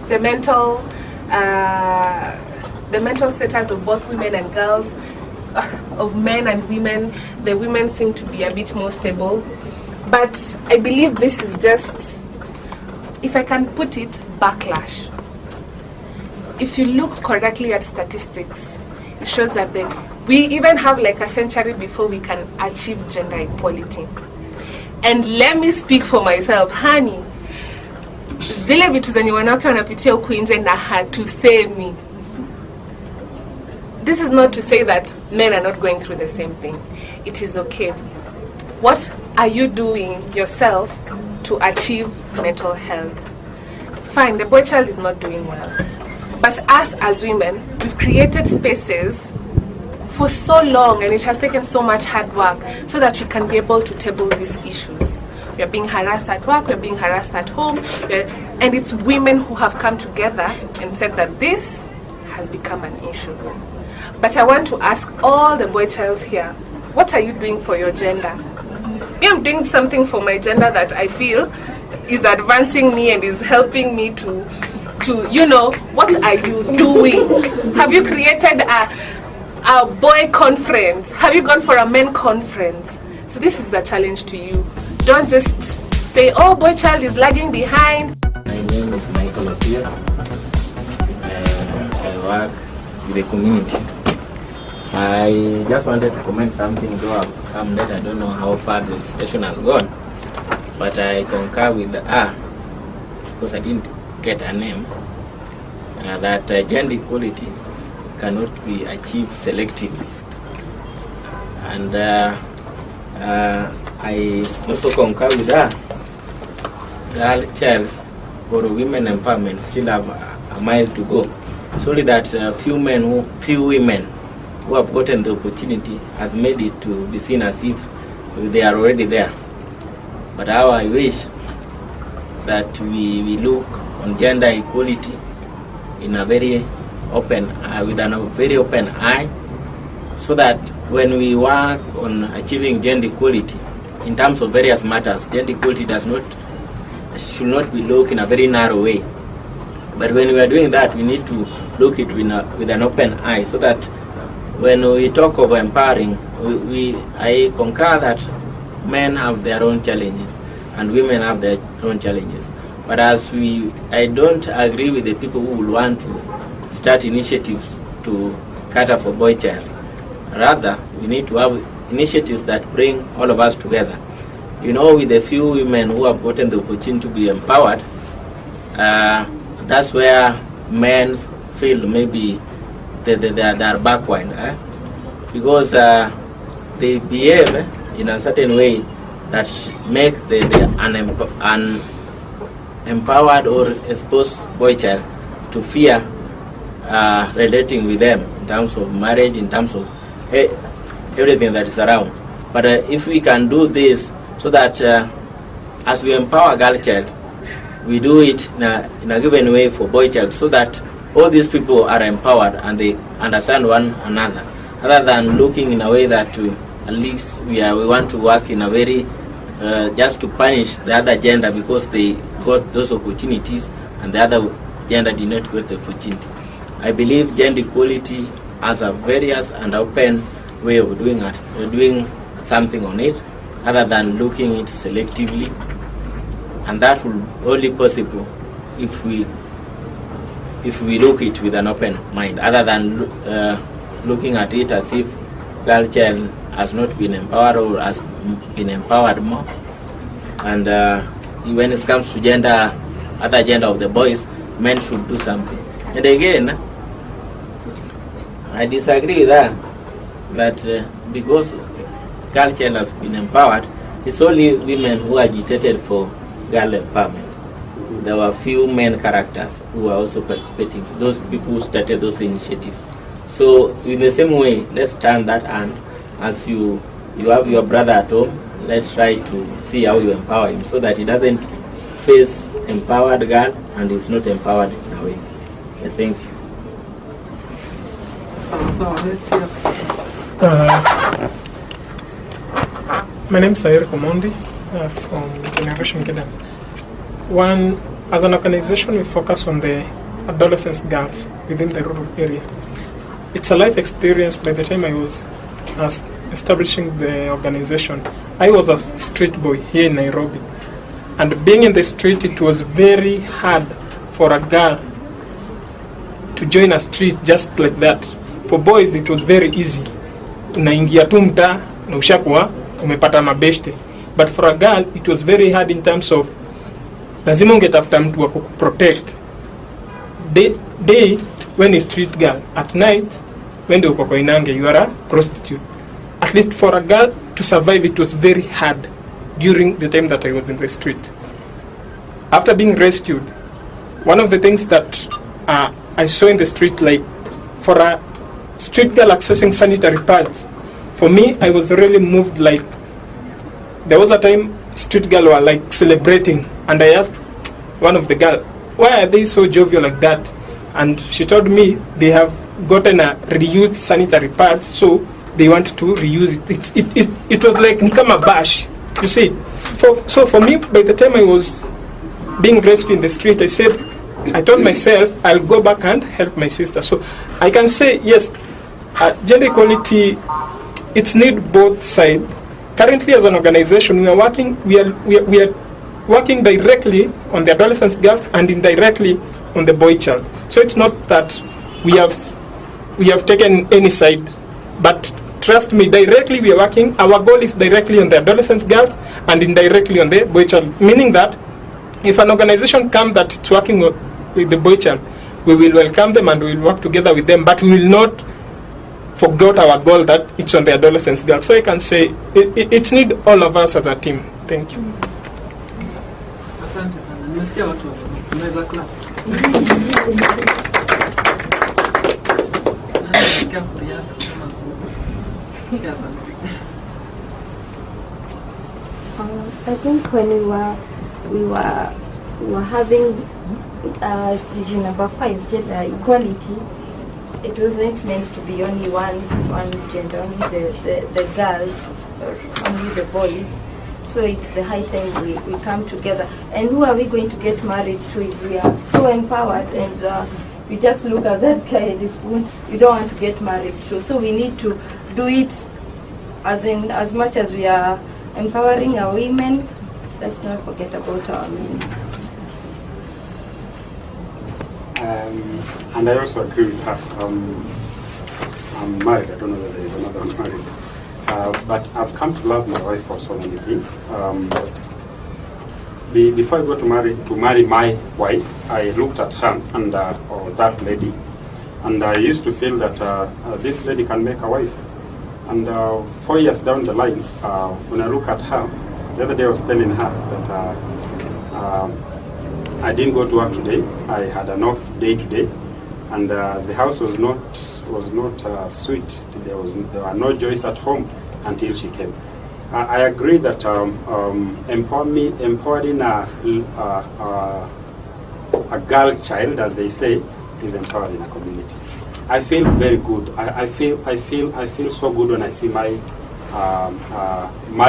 the mental status of both women and girls, of men and women, the women seem to be a bit more stable. But I believe this is just, if I can put it, backlash. If you look correctly at statistics, it shows that we even have like a century before we can achieve gender equality. And let me speak for myself, honey, zile vitu zenye wanawake wanapitia huku nje na hatusemi. This is not to say that men are not going through the same thing. It is okay. What are you doing yourself to achieve mental health? Fine, the boy child is not doing well. But us as women, we've created spaces for so long, and it has taken so much hard work so that we can be able to table these issues. We are being harassed at work, we are being harassed at home, and it's women who have come together and said that this has become an issue. But I want to ask all the boy childs here, what are you doing for your gender? Me, I'm doing something for my gender that I feel is advancing me and is helping me to you know, what are you doing? Have you created a boy conference? Have you gone for a men conference? So this is a challenge to you. Don't just say, oh, boy child is lagging behind. My name is Michael Opia. I work with the community. I just wanted to comment something, though I've come late. I don't know how far the session has gone, but I concur with because I didn't get a name, that gender equality cannot be achieved selectively. And I also concur with that. Girl child or women empowerment still have a mile to go. Sorry that few women who have gotten the opportunity has made it to be seen as if they are already there. But how I wish that we look on gender equality in a very open, with a very open eye, so that when we work on achieving gender equality in terms of various matters, gender equality should not be looked in a very narrow way. But when we are doing that, we need to look it with an open eye, so that when we talk of empowering, I concur that men have their own challenges and women have their own challenges. But I don't agree with the people who will want to start initiatives to cater for boy child. Rather, we need to have initiatives that bring all of us together. You know, with the few women who have gotten the opportunity to be empowered, that's where men feel maybe they are backward, because they behave in a certain way that make the unempowered or exposed boy child to fear relating with them in terms of marriage, in terms of everything that is around. But if we can do this so that as we empower girl child, we do it in a given way for boy child, so that all these people are empowered and they understand one another, rather than looking in a way that at least we want to work in a very just to punish the other gender because they got those opportunities and the other gender did not get the opportunity. I believe gender equality has a various and open way of doing it. We're doing something on it other than looking it selectively, and that will only possible if we look it with an open mind, other than looking at it as if girl child has not been empowered or has been empowered more. And when it comes to gender, other gender of the boys, men should do something. And again, I disagree with that because girl child has been empowered, it's only women who agitated for girl empowerment. There were few men characters who are also participating, those people who started those initiatives. So in the same way, let's turn that hand. As you have your brother at home, let's try to see how you empower him so that he doesn't face empowered girl and is not empowered in a way. Thank you. My name is Sayer Komondi from Generation Guidance. As an organization, we focus on the adolescent girls within the rural area. It's a life experience. By the time I was establishing the organization, I was a street boy here in Nairobi. And being in the street, it was very hard for a girl to join a street just like that. For boys, it was very easy. Unaingia tu mtaa na ushakuwa umepata mabeshte. But for a girl, it was very hard in terms of lazima ungetafuta mtu wa kukuprotect. Day when a street girl, at night when uko kwa inange, you are a prostitute. At least for a girl to survive, it was very hard during the time that I was in the street. After being rescued, one of the things that I saw in the street, like for a street girl accessing sanitary pads, for me, I was really moved. Like, there was a time street girls were like celebrating, and I asked one of the girls, why are they so jovial like that? And she told me they have gotten a reused sanitary pads, so they want to reuse it. It was like nikama bash, you see. So for me, by the time I was being rescued in the street, I told myself I'll go back and help my sister. So I can say yes, gender equality, it's need both sides. Currently, as an organization, we are working directly on the adolescent girls and indirectly on the boy child. So it's not that we have taken any side, but trust me, directly we are working. Our goal is directly on the adolescent girls and indirectly on the boy child. Meaning that if an organization comes that it's working with the boy child, we will welcome them and we will work together with them, but we will not forget our goal that it's on the adolescent girls. So I can say it's need all of us as a team. Thank you. I think when we were we were having SDG number 5, gender equality, it wasn't meant to be only one gender, only the girls or only the boys. So it's the high time we come together. And who are we going to get married to if we are so empowered and we just look at that guy and you don't want to get married to? So we need to do it as much as we are empowering our women, let's not forget about our men. And I also agree with her. I'm married. I don't know whether there's another one married. But I've come to love my wife for so many things. Before I go to marry my wife, I looked at her and or that lady, and I used to feel that this lady can make a wife. And 4 years down the line, when I look at her, the other day I was telling her that I didn't go to work today. I had an off day today, and the house was not sweet. There were no joys at home until she came. I agree that empowering a girl child, as they say, is empowering a community. I feel very good. I feel so good when I see my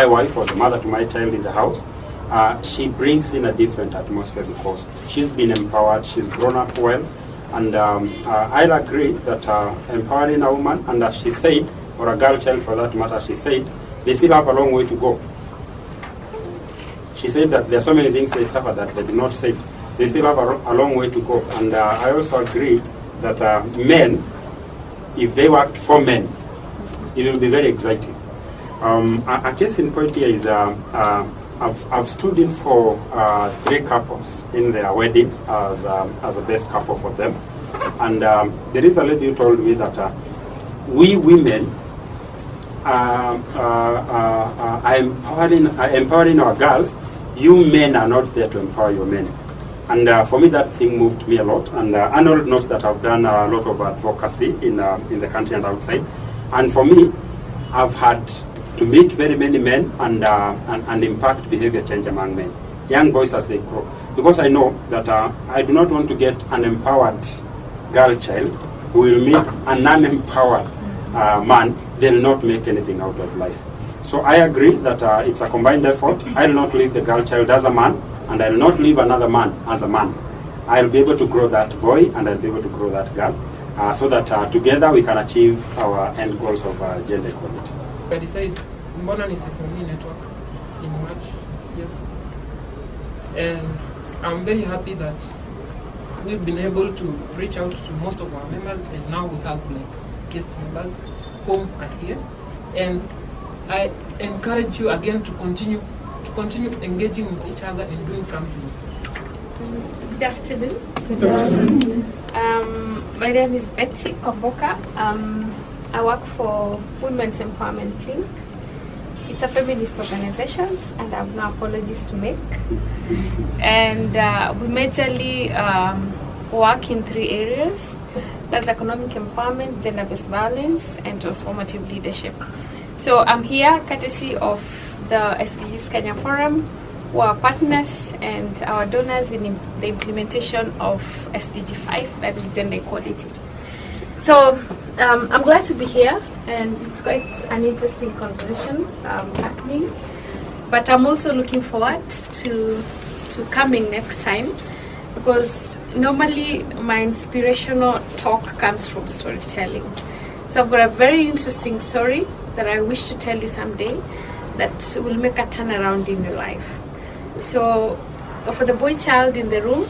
wife or the mother to my child in the house. She brings in a different atmosphere because she's been empowered. She's grown up well, and I'll agree that empowering a woman, and as she said, or a girl child for that matter, she said, they still have a long way to go. She said that there are so many things they suffer that they did not say. They still have a long way to go. And I also agree that men, if they worked for men, it will be very exciting. A case in point here is I've stood in for 3 couples in their weddings as a best couple for them. And there is a lady who told me that we women are empowering our girls. You men are not there to empower your men. And for me, that thing moved me a lot. And Arnold knows that I've done a lot of advocacy in the country and outside. And for me, I've had to meet very many men and impact behavior change among men, young boys as they grow. Because I know that I do not want to get an empowered girl child who will meet an unempowered man. They'll not make anything out of life. So I agree that it's a combined effort. I will not leave the girl child as a man, and I will not leave another man as a man. I'll be able to grow that boy, and I'll be able to grow that girl, so that together we can achieve our end goals of gender equality. I decided Mbona Nisifumi network in March this year, and I'm very happy that we've been able to reach out to most of our members, and now we have like guest members home and here. And I encourage you again to continue engaging with each other and doing something. Good afternoon. Good afternoon. My name is Betty Komboka. I work for Women's Empowerment Link. It's a feminist organization, and I have no apologies to make. And we majorly work in 3 areas. That's economic empowerment, gender-based violence, and transformative leadership. So I'm here courtesy of the SDGs Kenya Forum, who are partners and our donors in the implementation of SDG 5, that is gender equality. So I'm glad to be here, and it's quite an interesting conversation happening. But I'm also looking forward to coming next time, because normally my inspirational talk comes from storytelling. So I've got a very interesting story that I wish to tell you someday that will make a turnaround in your life. So for the boy child in the room,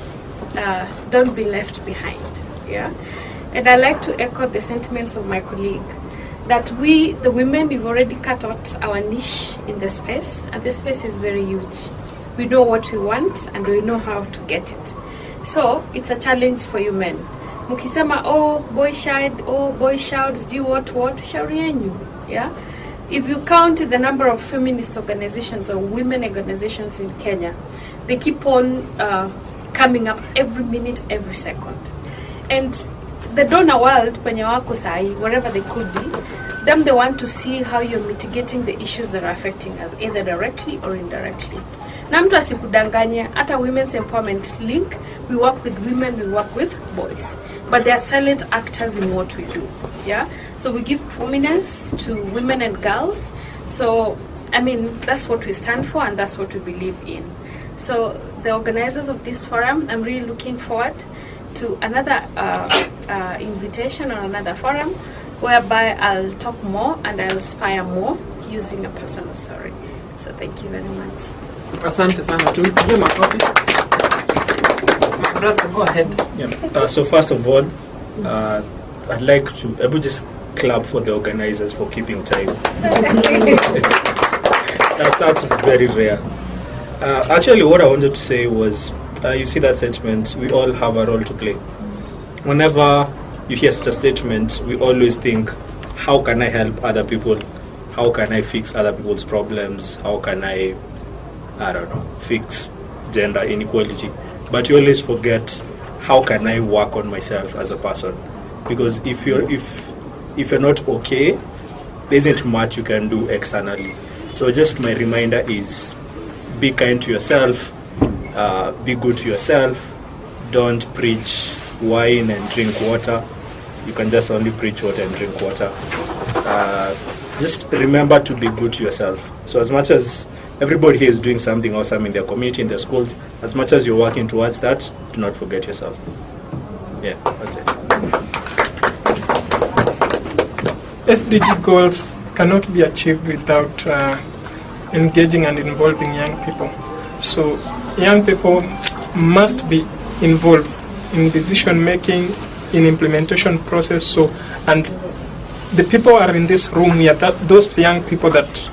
don't be left behind. Yeah. And I like to echo the sentiments of my colleague that we, the women, we've already cut out our niche in the space, and the space is very huge. We know what we want and we know how to get it. So it's a challenge for you men. Mukisema, oh boy child, do you what? Shauri yenyu. Yeah? If you count the number of feminist organizations or women organizations in Kenya, they keep on coming up every minute, every second. And the donor world, wherever they could be, them they want to see how you're mitigating the issues that are affecting us, either directly or indirectly. Na mtu asikudanganye, hata Women's Empowerment Link, we work with women, we work with boys. But they are silent actors in what we do. Yeah? So we give prominence to women and girls. So, I mean, that's what we stand for and that's what we believe in. So the organizers of this forum, I'm really looking forward to another invitation or another forum whereby I'll talk more and I'll inspire more using a personal story. So thank you very much. Asante sana. Tumpigie makofi. My brother, go ahead. Yeah. So first of all, I'd like to just clap for the organizers for keeping time. That's very rare. Actually, what I wanted to say was, you see that statement, we all have a role to play. Whenever you hear such a statement, we always think, how can I help other people? How can I fix other people's problems? How can I don't know, fix gender inequality? But you always forget, how can I work on myself as a person? Because if you're not okay, there isn't much you can do externally. So just my reminder is, be kind to yourself, be good to yourself, don't preach wine and drink water. You can just only preach water and drink water. Just remember to be good to yourself. So as much as everybody here is doing something awesome in their community, in their schools, as much as you're working towards that, do not forget yourself. Yeah, that's it. SDG goals cannot be achieved without engaging and involving young people. So young people must be involved in decision making, in implementation process. So, and the people are in this room here, those young people that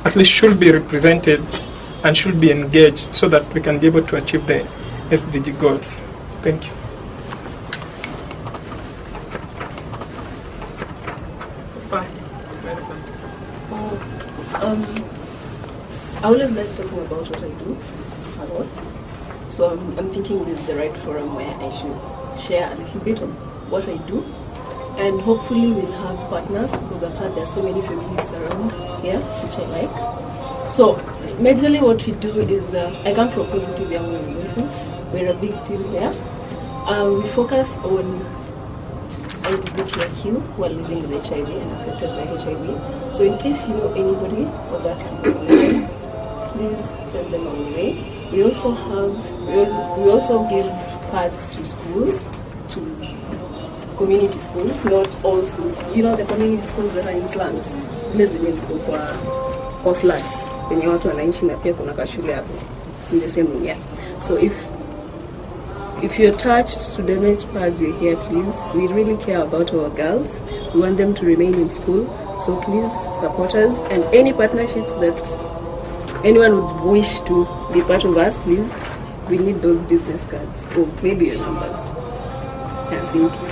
at least should be represented and should be engaged so that we can be able to achieve the SDG goals. Thank you. I always like talking about what I do a lot. So I'm thinking this is the right forum where I should share a little bit of what I do. And hopefully we'll have partners, because I've heard there are so many feminists around here, which I like. So majorly what we do is, I come from Positive Young Women Voices. We're a big team here. We focus on LGBTIQ who are living with HIV and affected by HIV. So in case you know anybody of that information, please send them our way. We also give cards to schools, to community schools, not all schools. You know the community schools that are in slums. Kwa flats. Wenye watu wanaishi na pia kuna kashule hapo. In the same room, yeah. So if you're touched to donate pads, we're here, please. We really care about our girls. We want them to remain in school. So please support us. And any partnerships that anyone would wish to be part of us, please, we need those business cards or maybe your numbers. Yeah, thank you.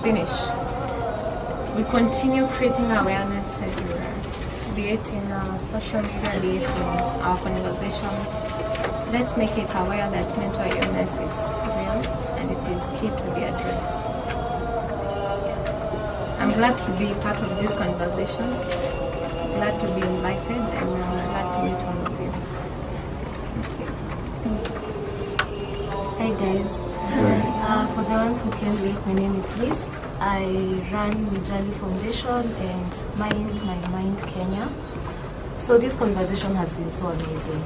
Finish. We continue creating awareness everywhere, be it in social media, be it in our conversations. Let's make it aware that mental illness is real and it is key to be addressed. I'm glad to be part of this conversation, glad to be invited, and I'm glad to meet all of you. Hi guys. For the ones who came late, my name is Liz. I run Mijali Foundation and Mind My Mind Kenya. So this conversation has been so amazing.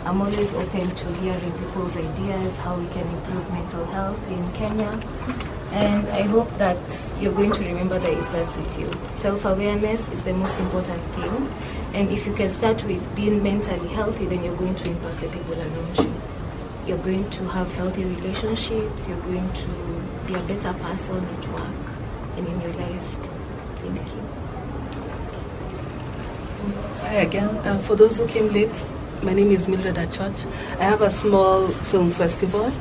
I'm always open to hearing people's ideas, how we can improve mental health in Kenya. And I hope that you're going to remember that it starts with you. Self-awareness is the most important thing. And if you can start with being mentally healthy, then you're going to impact the people around you. You're going to have healthy relationships, you're going to be a better person at work and in your life. Thank you. Hi again. For those who came late, my name is Mildred at Church. I have a small film festival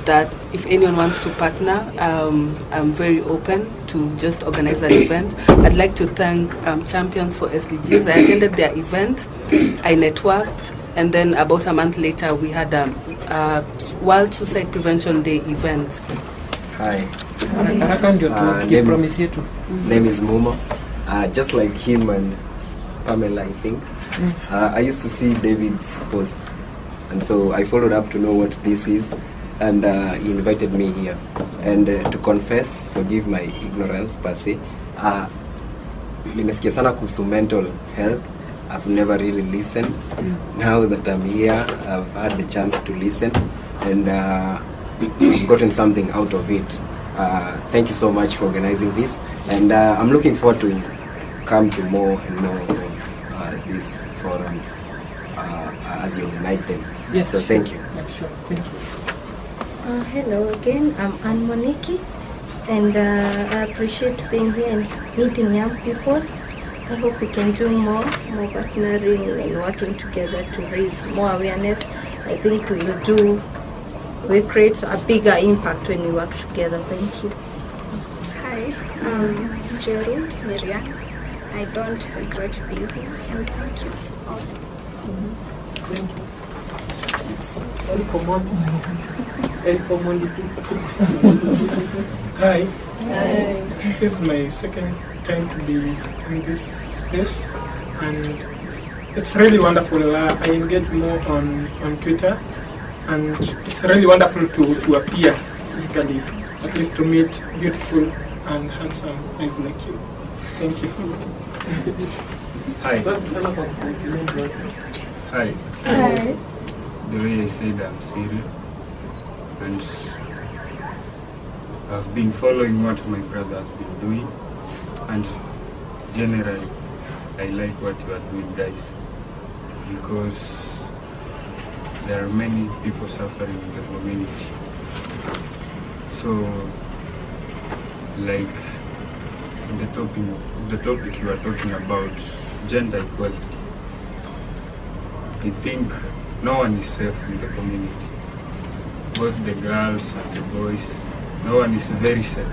that if anyone wants to partner, I'm very open to just organize an event. I'd like to thank Champions for SDGs. I attended their event, I networked, and then about a month later we had a World Suicide Prevention Day event. Hi. Name is Momo. Just like him and Pamela, I think. I used to see David's post, and so I followed up to know what this is, and he invited me here. And to confess, forgive my ignorance per se, nimesikia sana kuhusu mental health. I've never really listened. Now that I'm here, I've had the chance to listen, and I've gotten something out of it. Thank you so much for organizing this, and I'm looking forward to come to more and more of these forums as you organize them. Yes. So thank you. Yeah, sure. Thank you. Hello again, I'm Anne Moniki, and I appreciate being here and meeting young people. I hope we can do more partnering and working together to raise more awareness. I think we create a bigger impact when we work together. Thank you. Hi, I'm Jerry Miriam. I don't regret being here, and thank you all. Thank you. Very common. Hi. This is my second time to be in this space, and it's really wonderful. I engage more on Twitter, and it's really wonderful to appear physically, at least to meet beautiful and handsome guys like you. Thank you. Hi. Hi. Hi. The way I said, I'm Siri, and I've been following what my brother has been doing, and generally I like what you are doing, guys, because there are many people suffering in the community. So, like the topic you are talking about, gender equality, I think no one is safe in the community. Both the girls and the boys, no one is very safe.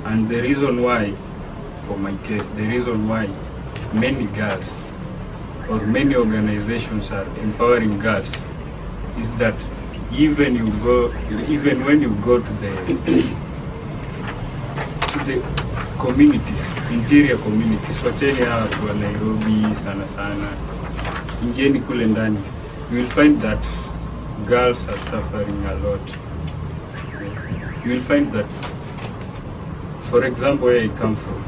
And the reason why, for my case, the reason why many girls or many organizations are empowering girls is that even when you go to the communities, interior communities, wacheni hawa watu wa Nairobi sana sana, ingieni kule ndani, you will find that girls are suffering a lot. You will find that, for example, where I come from,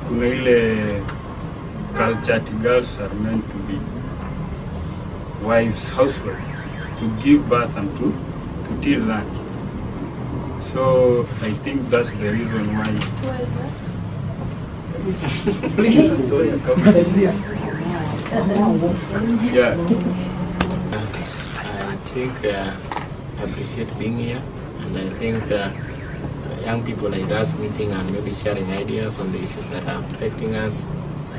kuna ile culture that girls are meant to be wives, housewives, to give birth and to till land. So I think that's the reason why. Yeah. I think I appreciate being here, and I think young people like us meeting and maybe sharing ideas on the issues that are affecting us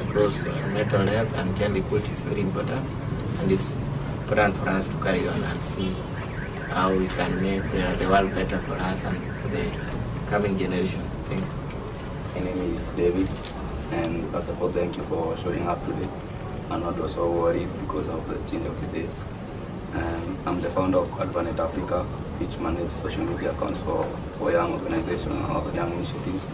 across mental health and gender equality is very important, and it's important for us to carry on and see how we can make the world better for us and for the coming generation. Thank you. My name is David, and first of all, thank you for showing up today. I'm not also worried because of the change of the dates. I'm the founder of Advanet Africa, which manages social media accounts for young organizations or young initiatives.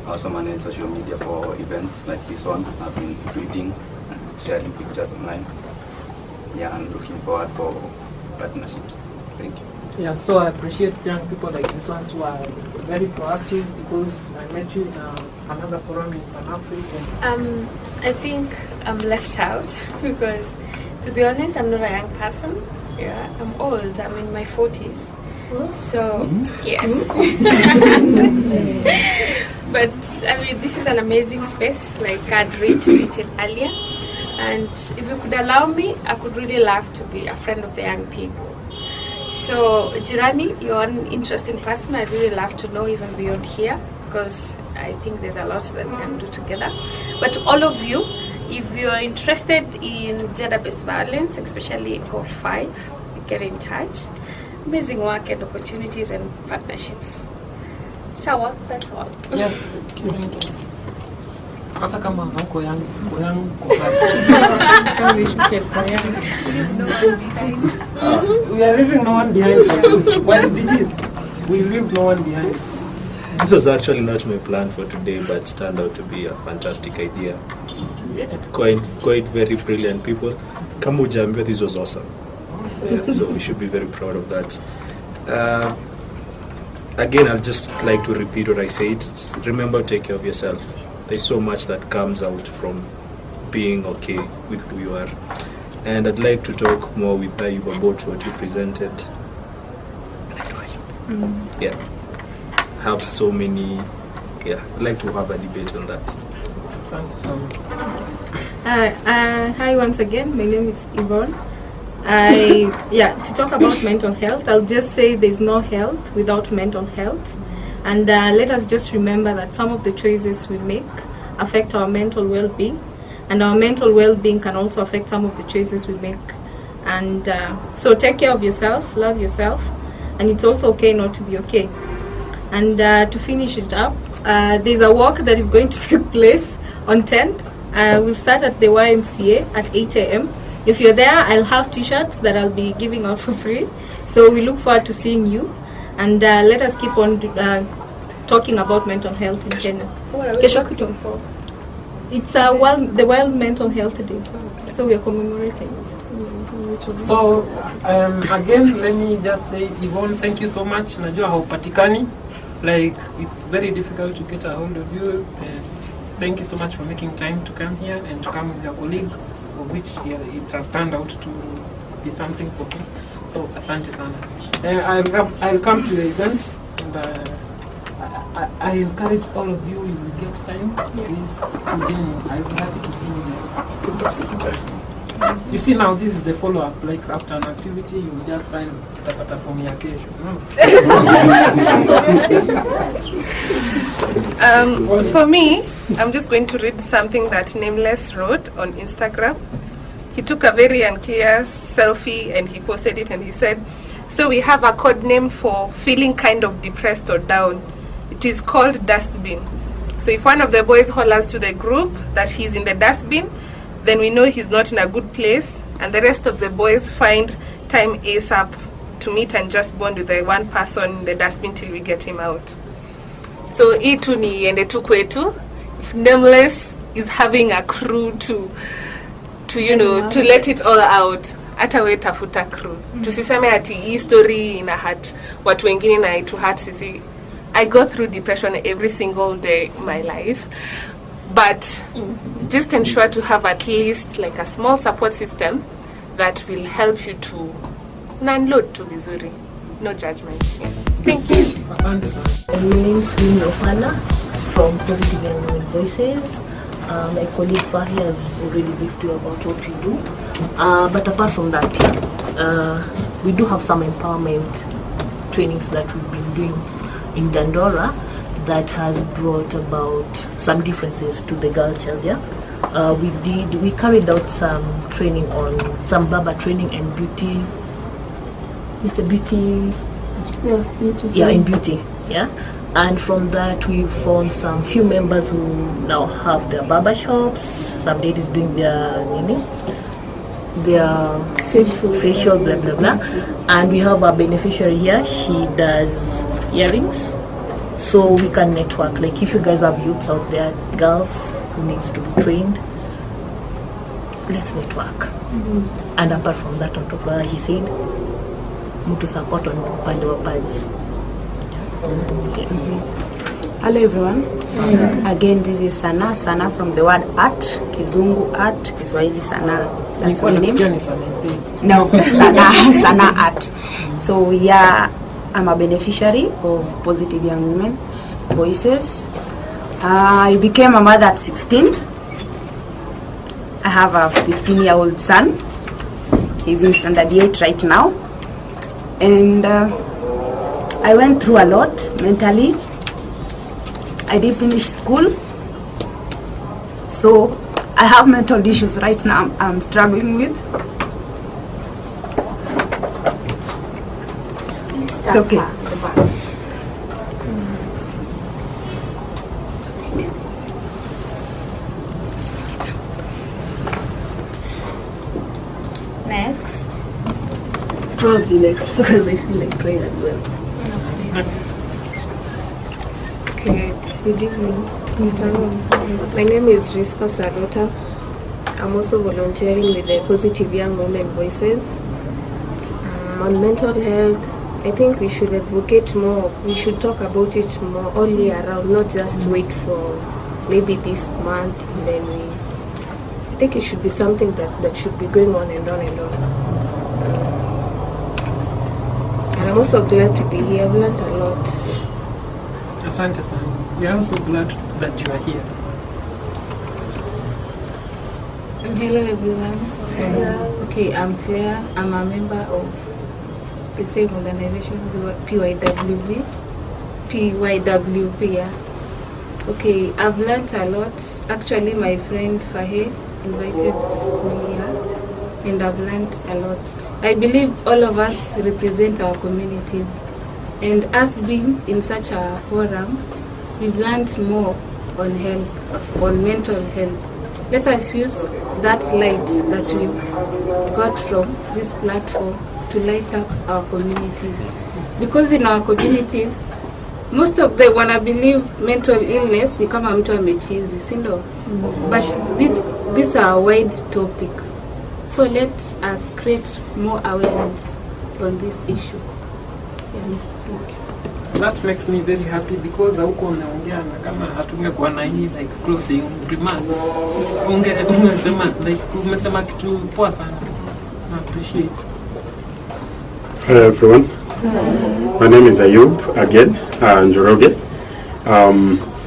I also manage social media for events like this one. I've been tweeting and sharing pictures online. Yeah, I'm looking forward for partnerships. Thank you. Yeah, so I appreciate young people like this ones who are very proactive, because I met you in another forum in Pan Africa. I think I'm left out because, to be honest, I'm not a young person. Yeah, I'm old. I'm in my 40s. So, yes. But, I mean, this is an amazing space, like I'd reiterated earlier. And if you could allow me, I could really love to be a friend of the young people. So, Jirani, you're an interesting person. I'd really love to know even beyond here, because I think there's a lot that we can do together. But to all of you, if you're interested in gender-based violence, especially Code 5, get in touch. Amazing work and opportunities and partnerships. Sawa, that's all. Yes, thank you. Hata kama hauko yangu we are leaving no one behind. Well, SDGs, we leave no one behind. This was actually not my plan for today, but it turned out to be a fantastic idea. quite very brilliant people. Kama hujaambiwa, this was awesome. Yeah, so we should be very proud of that. Again, I'll just like to repeat what I said. Remember to take care of yourself. There's so much that comes out from being okay with who you are. And I'd like to talk more with Ayub about what you presented. Yeah. Have so many, I'd like to have a debate on that. Hi once again, my name is Yvonne. To talk about mental health, I'll just say there's no health without mental health. And let us just remember that some of the choices we make affect our mental well-being. And our mental well-being can also affect some of the choices we make. And so take care of yourself, love yourself, and it's also okay not to be okay. And to finish it up, there's a walk that is going to take place on 10th. We'll start at the YMCA at 8 a.m. If you're there, I'll have t-shirts that I'll be giving out for free. So we look forward to seeing you. And let us keep on talking about mental health in Kenya. It's the World Mental Health Day. So we are commemorating it. So again, let me just say, Yvonne, thank you so much. Najua haupatikani. Like, it's very difficult to get a hold of you. Thank you so much for making time to come here and to come with your colleague, of which it has turned out to be something for him. So, asante sana. I'll come to the event, and I encourage all of you, if you get time, please, I'll be happy to see you there. You see, now this is the follow-up. Like, after an activity, you will just find the from your occasion. For me, I'm just going to read something that Nameless wrote on Instagram. He took a very unclear selfie and he posted it, and he said, "So we have a code name for feeling kind of depressed or down. It is called dustbin. So if one of the boys hollers to the group that he's in the dustbin, then we know he's not in a good place, and the rest of the boys find time ASAP to meet and just bond with the one person in the dustbin till we get him out." So hii tu ni ende tu kwetu. If Nameless is having a crew to let it all out, hata we tafuta crew. Tusiseme ati hii story ina hurt watu wengine na itu hurt sisi. I go through depression every single day in my life. But just ensure to have at least like a small support system that will help you to unload to vizuri. No judgment. Yeah. Thank you. My name is Winnie Ofana from Positive Young Women Voices. My colleague Fahi has already briefed you about what we do. But apart from that, we do have some empowerment trainings that we've been doing in Dandora that has brought about some differences to the girl child. We carried out some training on some Baba training and beauty. It's a beauty. In beauty. And from that we found some few members who now have their barber shops. Some ladies doing their facial blah blah blah. And we have a beneficiary here. She does earrings. So we can network. Like if you guys have youths out there, girls who needs to be trained, let's network. And apart from that, on top of that, he said, to support on upande wa pads. Hello everyone. Again, this is Sana from the word art, Kizungu art, Kiswahili Sana. That's my name. No, Sana art. So I'm a beneficiary of Positive Young Women Voices. I became a mother at 16. I have a 15-year-old son. He's in standard 8 right now. And I went through a lot mentally. I did finish school. So I have mental issues right now I'm struggling with. It's okay. Next. Probably next because I feel like crying as well. Okay, good evening. My name is Risco Sarota. I'm also volunteering with the Positive Young Women Voices. On mental health, I think we should advocate more. We should talk about it more all year round, not just wait for maybe this month. Then I think it should be something that should be going on and on and on. And I'm also glad to be here. I've learned a lot. Asante sana. We are also glad that you are here. Hello everyone. Okay, I'm Claire. I'm a member of the same organization, PYWV. Yeah. Okay, I've learned a lot. Actually, my friend Fahe invited me here, and I've learned a lot. I believe all of us represent our communities, and us being in such a forum, we've learned more on health, on mental health. Let us use that light that we got from this platform to light up our communities. Because in our communities, most of them wanna believe mental illness ni kama mtu amechizi, si ndio? But these are a wide topic. So let us create more awareness on this issue. Yeah. That makes me very happy because huko unaongea na kama hatungekuwa na hii like closing remarks. Umesema kitu poa sana. I appreciate. Hello everyone. My name is Ayub again, Njoroge.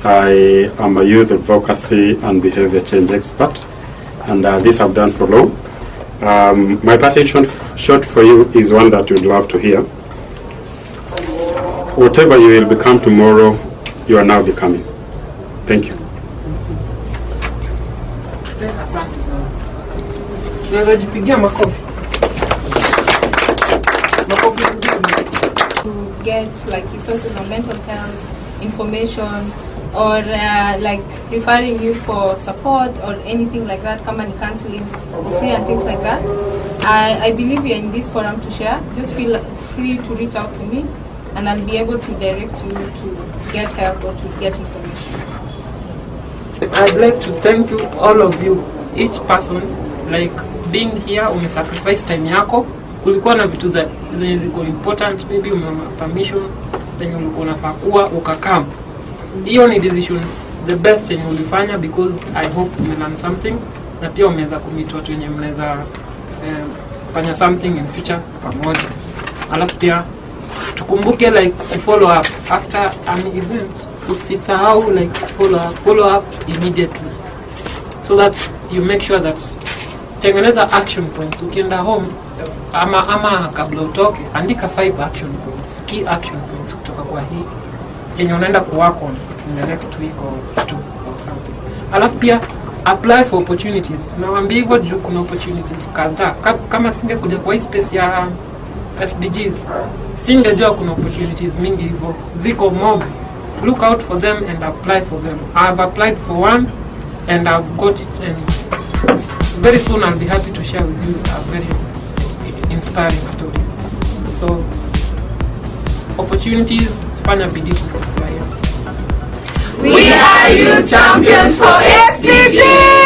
I am a youth advocacy and behavior change expert, and this I've done for long. My parting shot for you is one that you'd love to hear. Whatever you will become tomorrow, you are now becoming. Thank you. Asante sana. Tunaweza jipigia makofi. To get like resources on mental health, information, or like referring you for support or anything like that, come and counseling for free and things like that. I believe you're in this forum to share. Just feel free to reach out to me, and I'll be able to direct you to get help or to get information. I'd like to thank you, all of you, each person, like being here, umesacrifice time yako. Kulikuwa na vitu zenye ziko important, maybe umeona permission, then ulikuwa unafaa kuwa ukakam. Hiyo ni decision the best yenye ulifanya, because I hope umelearn something, na pia umeweza kumit watu wenye mnaweza fanya something in future pamoja. Alafu pia tukumbuke like follow up after an event. Usisahau like follow up immediately, so that you make sure that tengeneza action points. Ukienda home ama kabla utoke, andika 5 action points, key action points kutoka kwa hii yenye unaenda kuwork on in the next week or 2 or something. Alafu pia apply for opportunities. Nawaambia hivyo juu kuna opportunities kadhaa. Kama singekuja kwa hii space ya SDGs, singejua kuna opportunities mingi hivyo. Ziko mob. Look out for them and apply for them. I've applied for one and I've got it, and very soon I'll be happy to share with you a very inspiring story. So opportunities, fanya bidii kufurahia. We are youth champions for SDGs.